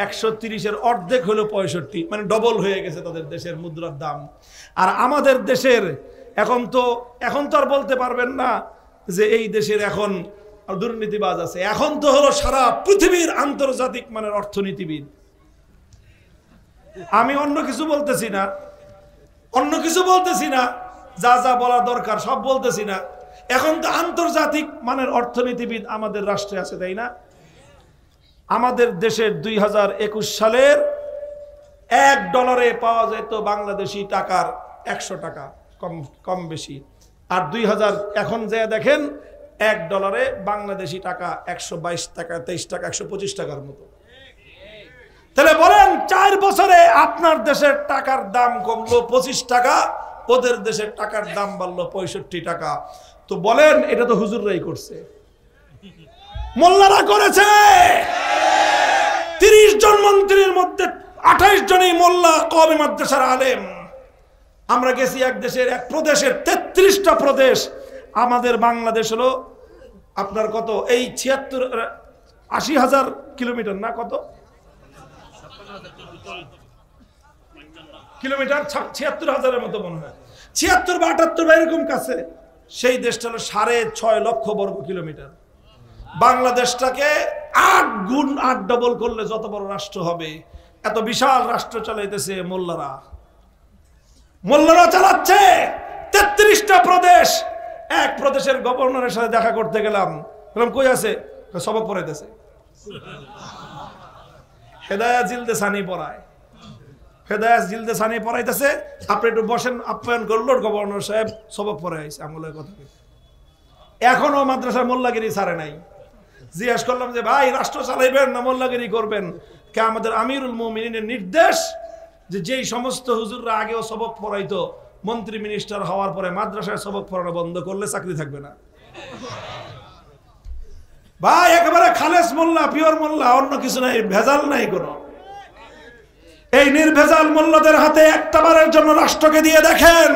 130-এর অর্ধেক হলো 65, মানে ডবল হয়ে গেছে তাদের দেশের মুদ্রার দাম। আর আমাদের দেশের এখন তো আর বলতে পারবেন না যে এই দেশের এখন দুর্নীতিবাজ আছে। এখন তো হলো সারা পৃথিবীর আন্তর্জাতিক মানের অর্থনীতিবিদ। আমি অন্য কিছু বলতেছি না, যা যা বলা দরকার সব বলতেছি না। এখন তো আন্তর্জাতিক মানের অর্থনীতিবিদ আমাদের রাষ্ট্রে আছে, তাই না? আমাদের দেশের 2021 সালের $1 পাওয়া যেত বাংলাদেশি টাকার 100 টাকা, কম বেশি। আর 2000 এখন যে দেখেন $1 বাংলাদেশি টাকা 122 টাকা, 23 টাকা, 125 টাকার মতো। তাহলে বলেন 4 বছরে আপনার দেশের টাকার দাম কমলো 25 টাকা, ওদের দেশের টাকার দাম বাড়লো 65 টাকা। তো বলেন এটা তো হুজুররাই করছে, মোল্লারা করেছে। 30 জন মন্ত্রীর মধ্যে 28 জনই মোল্লা, কওমি মাদ্রাসার আলেম। আমরা গেছি এক দেশের, এক প্রদেশের 33টা প্রদেশ। আমাদের বাংলাদেশ হলো আপনার কত, এই 80,000 কিলোমিটার না, কত কিলোমিটার, 76,000-এর মতো মনে হয়, 76 বা 78 বা এরকম কাছে। সেই দেশটা হলো 6.5 লক্ষ বর্গ কিলোমিটার। বাংলাদেশটাকে 8 গুণ 8 ডবল করলে যত বড় রাষ্ট্র হবে। এত বিশাল রাষ্ট্র চালাইতেছে মোল্লারা চালাচ্ছে 33টা প্রদেশ। এক প্রদেশের গভর্নরের সাথে দেখা করতে গেলাম, কই আছে, সবক পড়াইতেছে, হেদায়াত জিলদে সানি পড়ায়, হেদায়াত জিলদে সানি পড়াইতেছে। আপনি একটু বসেন, আপ্যায়ন করল গভর্নর সাহেব, সবক পড়াইছে আমলের কথা। এখনো মাদ্রাসার মোল্লাগিরি ছাড়ে নাই। জিজ্ঞেস করলাম যে ভাই, রাষ্ট্র চালাইবেন না মোল্লাগিরি করবেন? কে আমাদের আমিরুল মুমিনিনের নির্দেশ যে যেই সমস্ত হুজুররা আগেও সবক পড়াইতো, মন্ত্রী মিনিস্টার হওয়ার পরে মাদ্রাসায় সবক পড়ানো বন্ধ করলে চাকরি থাকবে না। ভাই একেবারে খালেস মোল্লা, পিওর মোল্লা, অন্য কিছু নাই, ভেজাল নাই কোনো। এই নির্ভেজাল মোল্লাদের হাতে একটা বারের জন্য রাষ্ট্রকে দিয়ে দেখেন।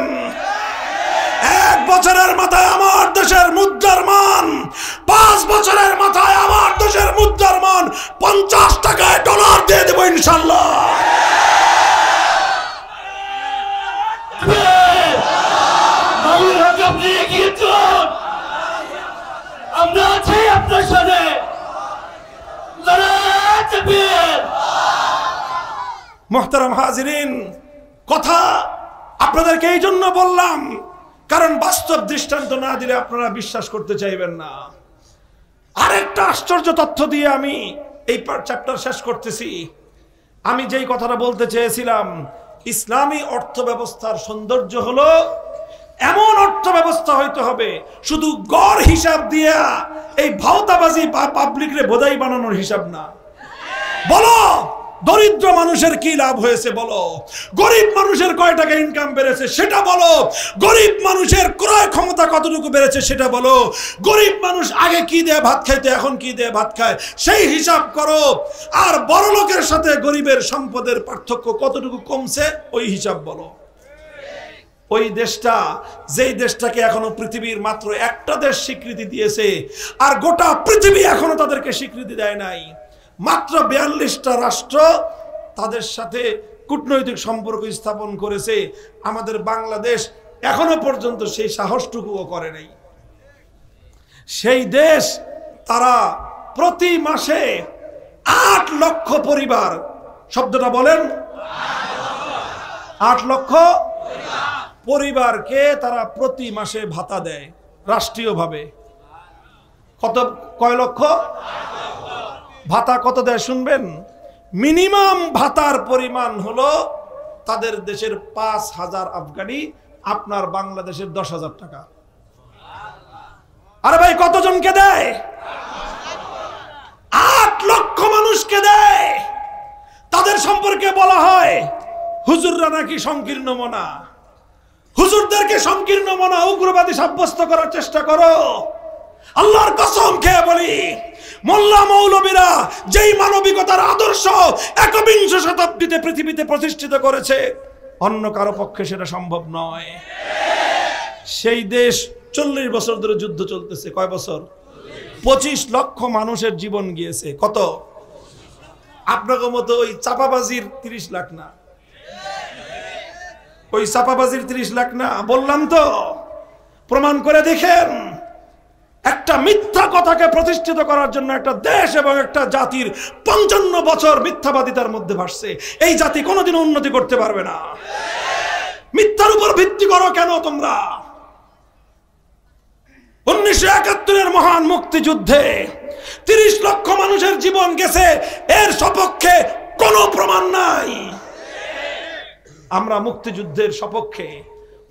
1 বছরের মাথায় আমার দেশের মুদ্রার মান, 5 বছরের মাথায় আমার দেশের মুদ্রার মান 50 টাকায় ডলার দিয়ে দেবো ইনশাল্লাহ। আমরা আছি আপনার সাথে। মুহতারাম হাজিরিন, কথা আপনাদেরকে এই জন্য বললাম, কারণ বাস্তব দৃষ্টান্ত না দিলে আপনারা বিশ্বাস করতে চাইবেন না। আরেকটা আশ্চর্য তথ্য দিয়ে আমি এই চ্যাপ্টার শেষ করতেছি। আমি যেই কথাটা বলতে চেয়েছিলাম, ইসলামী অর্থ ব্যবস্থার সৌন্দর্য হলো এমন অর্থ ব্যবস্থা হইতে হবে, শুধু গড় হিসাব দিয়ে এই ভাওতাবাজি বা পাবলিক রে বোধাই বানানোর হিসাব না। বলো দরিদ্র মানুষের কি লাভ হয়েছে, বলো গরিব মানুষের কয় টাকা ইনকাম বেড়েছে সেটা বলো, গরিব মানুষের ক্রয় ক্ষমতা কতটুকু বেড়েছে সেটা বলো, গরিব মানুষ আগে কি দিয়ে ভাত খাইতে এখন কি দিয়ে ভাত খায় সেই হিসাব করো, আর বড় লোকের সাথে গরিবের সম্পদের পার্থক্য কতটুকু কমছে ওই হিসাব বলো। ওই দেশটা, যেই দেশটাকে এখনো পৃথিবীর মাত্র একটা দেশ স্বীকৃতি দিয়েছে, আর গোটা পৃথিবী এখনো তাদেরকে স্বীকৃতি দেয় নাই। মাত্র 42টা রাষ্ট্র তাদের সাথে কূটনৈতিক সম্পর্ক স্থাপন করেছে। আমাদের বাংলাদেশ এখনো পর্যন্ত সেই সাহসটুকুও করে নাই। সেই দেশ, তারা প্রতি মাসে 8 লক্ষ পরিবার, শব্দটা বলেন, 8 লক্ষ পরিবারকে তারা প্রতি মাসে ভাতা দেয় রাষ্ট্রীয়ভাবে। কয় লক্ষ ভাতা কত দেয় শুনবেন? মিনিমাম ভাতার পরিমাণ হলো তাদের দেশের 5,000 আফগানি, আপনার বাংলাদেশের 10,000 টাকা। আরে ভাই কতজনকে দেয়? 8 লক্ষ মানুষকে দেয়। তাদের সম্পর্কে বলা হয় হুজুররা নাকি সংকীর্ণ মনা। হুজুরদেরকে সংকীর্ণ মনা, উগ্রবাদী সাব্যস্ত করার চেষ্টা করো। আল্লাহর কসম খেয়ে বলি, মোল্লা মৌলবীরা যেই মানবিকতার আদর্শ 21শ শতাব্দীতে পৃথিবীতে প্রতিষ্ঠিত করেছে, অন্য কারো পক্ষে সেটা সম্ভব নয়। সেই দেশ 40 বছর ধরে যুদ্ধ চলতেছে। কয় বছর? 25 লক্ষ মানুষের জীবন গিয়েছে। কত? আপনাদের মতো ওই চাপাবাজির 30 লাখ না, ওই চাপাবাজির 30 লাখ না। বললাম তো, প্রমাণ করে দেখেন। একটা মিথ্যা কথাকে প্রতিষ্ঠিত করার জন্য একটা দেশ এবং একটা জাতির 55 বছর মিথ্যাবাদিতার মধ্যে ভাসছে। এই জাতি কোনোদিন উন্নতি করতে পারবে না। মিথ্যার উপর ভিত্তি করো কেন তোমরা? 1971-এর মহান মুক্তিযুদ্ধে 30 লক্ষ মানুষের জীবন গেছে, এর সপক্ষে কোনো প্রমাণ নাই। আমরা মুক্তিযুদ্ধের সপক্ষে,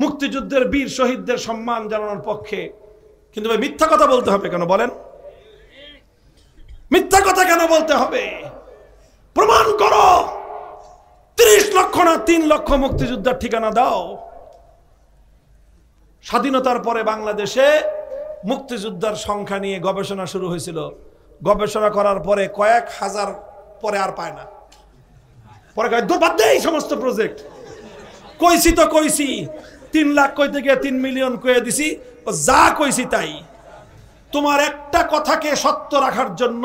মুক্তিযুদ্ধের বীর শহীদদের সম্মান জানানোর পক্ষে, কিন্তু ভাই মিথ্যা কথা বলতে হবে কেন বলেন? মিথ্যা কথা কেন বলতে হবে? প্রমাণ করো। 30 লক্ষ না 3 লক্ষ মুক্তিযোদ্ধার ঠিকানা দাও। স্বাধীনতার পরে বাংলাদেশে মুক্তিযোদ্ধার সংখ্যা নিয়ে গবেষণা শুরু হয়েছিল। গবেষণা করার পরে কয়েক হাজার, পরে আর পায় না। পরে বাদ দেয় এই সমস্ত প্রজেক্ট। কইছি তো কইছি, 3 লাখ কইতে গিয়ে 3 মিলিয়ন কয়ে দিছি, ও যা কইছি তাই। তোমার একটা কথাকে সত্য রাখার জন্য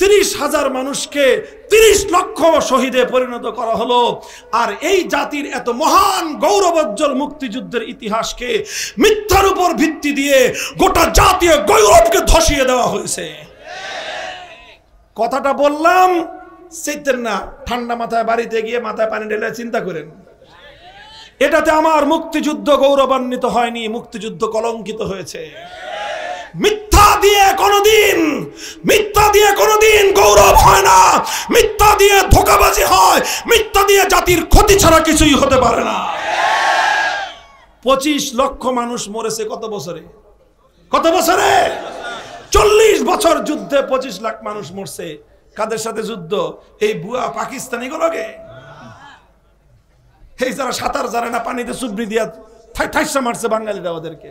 30,000 মানুষকে 30 লক্ষ শহীদে পরিণত করা হলো। আর এই জাতির এত মহান গৌরবোজ্জ্বল মুক্তিযুদ্ধের ইতিহাসকে মিথ্যার উপর ভিত্তি দিয়ে গোটা জাতীয় গৌরবকে ধসিয়ে দেওয়া হয়েছে। কথাটা বললাম চাইতেন না, ঠান্ডা মাথায় বাড়িতে গিয়ে মাথায় পানি ঢেলে চিন্তা করেন। এটাতে আমার মুক্তিযুদ্ধ গৌরবান্বিত হয়নি, মুক্তিযুদ্ধ কলঙ্কিত হয়েছে। মিথ্যা দিয়ে কোনোদিন গৌরব হয় না, মিথ্যা দিয়ে ধোঁকাবাজি হয়, মিথ্যা দিয়ে জাতির ক্ষতি ছাড়া কিছুই হতে পারে না। 25 লক্ষ মানুষ মরেছে কত বছরে? 40 বছর যুদ্ধে 25 লাখ মানুষ মরছে। কাদের সাথে যুদ্ধ? এই বুয়া পাকিস্তানি গুলোকে, এই যারা সাঁতার জানে না, পানিতে চুবড়ি দিয়া ঠাইসা মারছে বাঙালিরা ওদেরকে।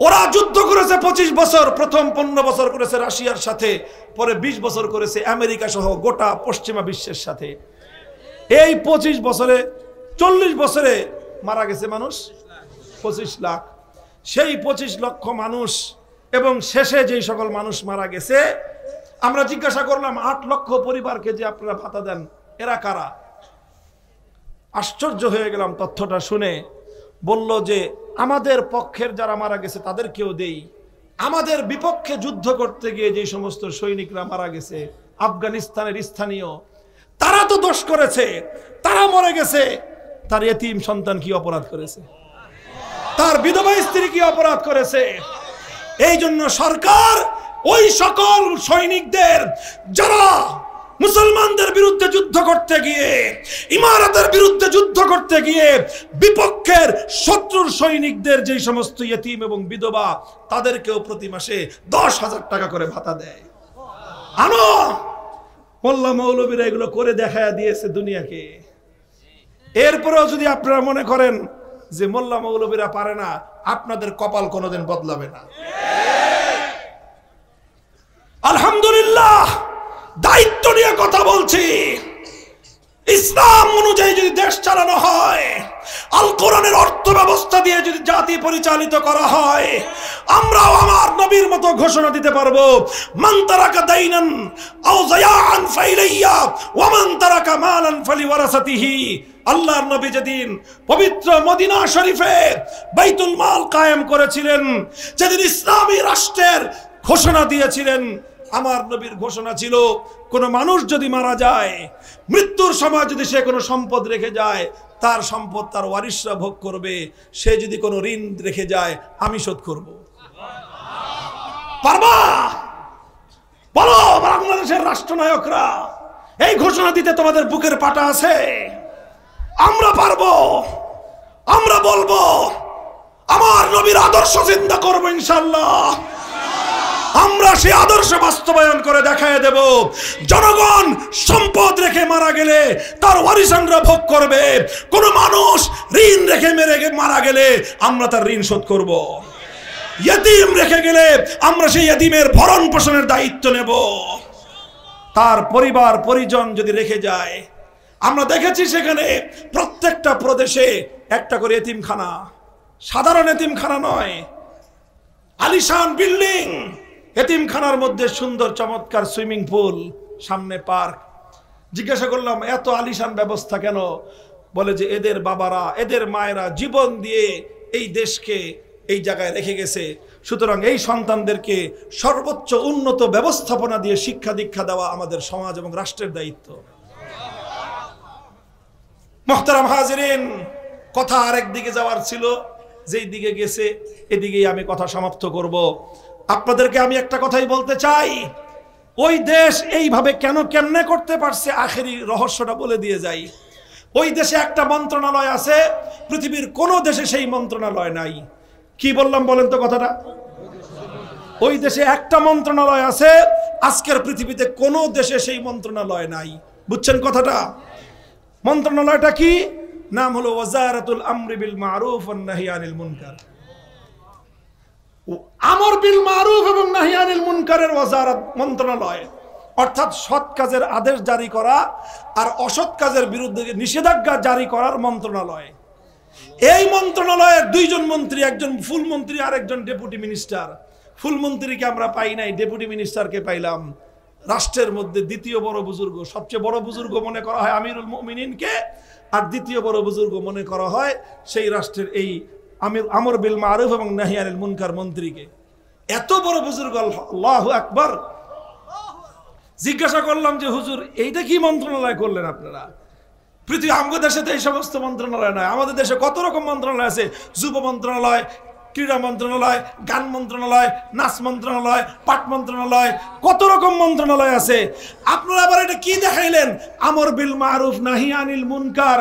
ওরা যুদ্ধ করেছে 25 বছর, প্রথম 15 বছর করেছে রাশিয়ার সাথে, পরে 20 বছর করেছে আমেরিকা সহ গোটা পশ্চিমা বিশ্বের সাথে। এই 25 বছরে 40 বছরে মারা গেছে মানুষ 25 লাখ। সেই 25 লক্ষ মানুষ এবং শেষে যেই সকল মানুষ মারা গেছে, আমরা জিজ্ঞাসা করলাম 8 লক্ষ পরিবারকে যে আপনারা ভাতা দেন, এরা কারা? আশ্চর্য হয়ে গেলাম তথ্যটা শুনে। বলল যে আমাদের পক্ষের যারা মারা গেছে তাদেরকেও দেই, আমাদের বিপক্ষে যুদ্ধ করতে গিয়ে যে সমস্ত সৈনিকরা মারা গেছে আফগানিস্তানের স্থানীয়, তারা তো দোষ করেছে, তারা মরে গেছে, তার এতিম সন্তান কি অপরাধ করেছে? তার বিধবা স্ত্রী কি অপরাধ করেছে? এই জন্য সরকার ওই সকল সৈনিকদের যারা মুসলমানদের বিরুদ্ধে যুদ্ধ করতে গিয়ে, ইমারতের বিরুদ্ধে যুদ্ধ করতে গিয়ে বিপক্ষের শত্রুর সৈনিকদের যে সমস্ত ইতিম এবং বিধবা, তাদেরকেও প্রতি মাসে 10,000 টাকা করে ভাতা দেয়। আনো মোল্লা মৌলবীরা এগুলো করে দেখায়া দিয়েছে দুনিয়াকে। এরপরেও যদি আপনারা মনে করেন যে মোল্লা মৌলবীরা পারে না, আপনাদের কপাল কোনোদিন বদলাবে না। আলহামদুলিল্লাহ, দায়িত্ব নিয়ে কথা বলছি। ইসলাম অনুযায়ী যদি দেশ চালানো হয়, আল কোরআনের অর্থ ব্যবস্থা দিয়ে যদি জাতি পরিচালিত করা হয়, আমরাও আমার নবীর মতো ঘোষণা দিতে পারবো, মান তারাকা দাইনান আও যায়ান ফাইলাইয়া ওয়া মান তারাকা মালান ফালিওয়ারাসাতিহি। আল্লাহর নবী যেদিন পবিত্র মদিনা শরীফে বাইতুল মাল কায়েম করেছিলেন, যেদিন ইসলামী রাষ্ট্রের ঘোষণা দিয়েছিলেন, আমার নবীর ঘোষণা ছিল কোন মানুষ যদি মারা যায়, মৃত্যুর সময় যদি সে কোনো সম্পদ রেখে যায়, তার সম্পদ তার ওয়ারিশরা ভোগ করবে। সে যদি কোনো ঋণ রেখে যায়, আমি শোধ করব। পারবা? বলো বাংলাদেশের রাষ্ট্রনায়করা, এই ঘোষণা দিতে তোমাদের বুকের পাটা আছে? আমরা পারবো, আমরা বলবো, আমার নবীর আদর্শ চিন্তা করবো ইনশাআল্লাহ। আমরা সেই আদর্শ বাস্তবায়ন করে দেখায় দেব। জনগণ সম্পদ রেখে মারা গেলে তার ওয়ারিশানরা ভোগ করবে। কোন মানুষ ঋণ রেখে মারা গেলে আমরা তার ঋণ শোধ করব। ইয়েতিম রেখে গেলে আমরা সেই ইয়েতিমের ভরণ পোষণের দায়িত্ব নেব। তার পরিবার পরিজন যদি রেখে যায়, আমরা দেখেছি সেখানে প্রত্যেকটা প্রদেশে একটা করে এতিমখানা, সাধারণ এতিমখানা নয়, আলিশান বিল্ডিং। এতিমখানার মধ্যে সুন্দর চমৎকার সুইমিং পুল, সামনে পার্ক। জিজ্ঞাসা করলাম এত আলিশান ব্যবস্থা কেন? বলে যে এদের বাবারা, এদের মায়েরা জীবন দিয়ে এই দেশকে এই জায়গায় রেখে গেছে, সুতরাং এই সন্তানদেরকে সর্বোচ্চ উন্নত ব্যবস্থাপনা দিয়ে শিক্ষা দীক্ষা দেওয়া আমাদের সমাজ এবং রাষ্ট্রের দায়িত্ব। মুহতারাম হাজিরিন, কথা আরেক দিকে যাওয়ার ছিল, যেই দিকে গেছে এদিকেই আমি কথা সমাপ্ত করব। আপনাদেরকে আমি একটা কথাই বলতে চাই, ওই দেশ এইভাবে কেমনে করতে পারছে, আখেরি রহস্যটা বলে দিয়ে যাই। ওই দেশে একটা মন্ত্রণালয় আছে, পৃথিবীর কোনো দেশে সেই মন্ত্রণালয় নাই। কি বললাম বলেন তো কথাটা? ওই দেশে একটা মন্ত্রণালয় আছে, আজকের পৃথিবীতে কোনো দেশে সেই মন্ত্রণালয় নাই। বুঝছেন কথাটা? মন্ত্রণালয়টা কি? নাম হলো ওয়াজারাতুল আমরি বিল মারুফ ওয়ান নাহি আনিল মুনকার। আমর বিল মারুফ এবং নাহি আনিল মুনকারের ওয়াজারাত মন্ত্রণালয়। অর্থাৎ সৎ কাজের আদেশ জারি করা আর অসৎ কাজের বিরুদ্ধে নিষেধাজ্ঞা জারি করার মন্ত্রণালয়। এই মন্ত্রণালয়ের দুইজন মন্ত্রী, একজন ফুল মন্ত্রী আর একজন ডেপুটি মিনিস্টার। ফুল মন্ত্রীকে আমরা পাই নাই, ডেপুটি মিনিস্টারকে পাইলাম। রাষ্ট্রের মধ্যে দ্বিতীয় বড় বুজুর্গ, সবচেয়ে বড় বুজুর্গ মনে করা হয় আমিরুল মুমিনিনকে, আর দ্বিতীয় বড় বুজুর্গ মনে করা হয় সেই রাষ্ট্রের এই আমর বিল মারুফ এবং নাহি আনিল মুনকার মন্ত্রীকে। এত বড় বুজুর্গ, আল্লাহু আকবার। জিজ্ঞাসা করলাম যে হুজুর এইটা কি মন্ত্রণালয় করলেন আপনারা? পৃথিবী আমাদের দেশে তো এই সমস্ত মন্ত্রণালয় নয়। আমাদের দেশে কত রকম মন্ত্রণালয় আছে, যুব মন্ত্রণালয়, ক্রীড়া মন্ত্রণালয়, গান মন্ত্রণালয়, নাচ মন্ত্রণালয়, পাট মন্ত্রণালয়, কত রকম মন্ত্রণালয় আছে। আপনারা আবার এটা কি দেখাইলেন? আমর বিল মারুফ নাহি আনিল মুনকার,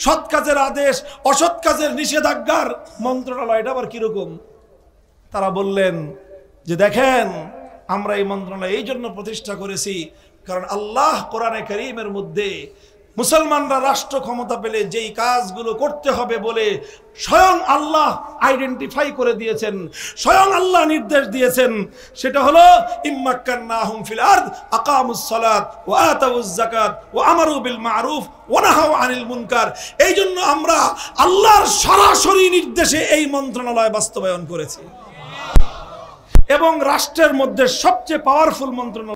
সৎ কাজের আদেশ অসৎ কাজের নিষেধাজ্ঞার মন্ত্রণালয়। এটা আবার কিরকম? তারা বললেন যে দেখেন, আমরা এই মন্ত্রণালয় এই জন্য প্রতিষ্ঠা করেছি কারণ আল্লাহ কোরআনে কারীমের মধ্যে মুসলমানরা রাষ্ট্র ক্ষমতা পেলে যেই কাজগুলো করতে হবে বলে স্বয়ং আল্লাহ আইডেন্টিফাই করে দিয়েছেন, স্বয়ং আল্লাহ নির্দেশ দিয়েছেন, সেটা হলো ইম্মাক্কান্নাহুম ফিল আরদ আকামুস সালাত ওয়া আতাউজ যাকাত ওয়া আমারু বিল মারুফ ওয়া নাহাউ আনিল মুনকার। এই জন্য আমরা আল্লাহর সরাসরি নির্দেশে এই মন্ত্রণালয় বাস্তবায়ন করেছি এবং রাষ্ট্রের মধ্যে সবচেয়ে পাওয়ারফুল মন্ত্রণালয়।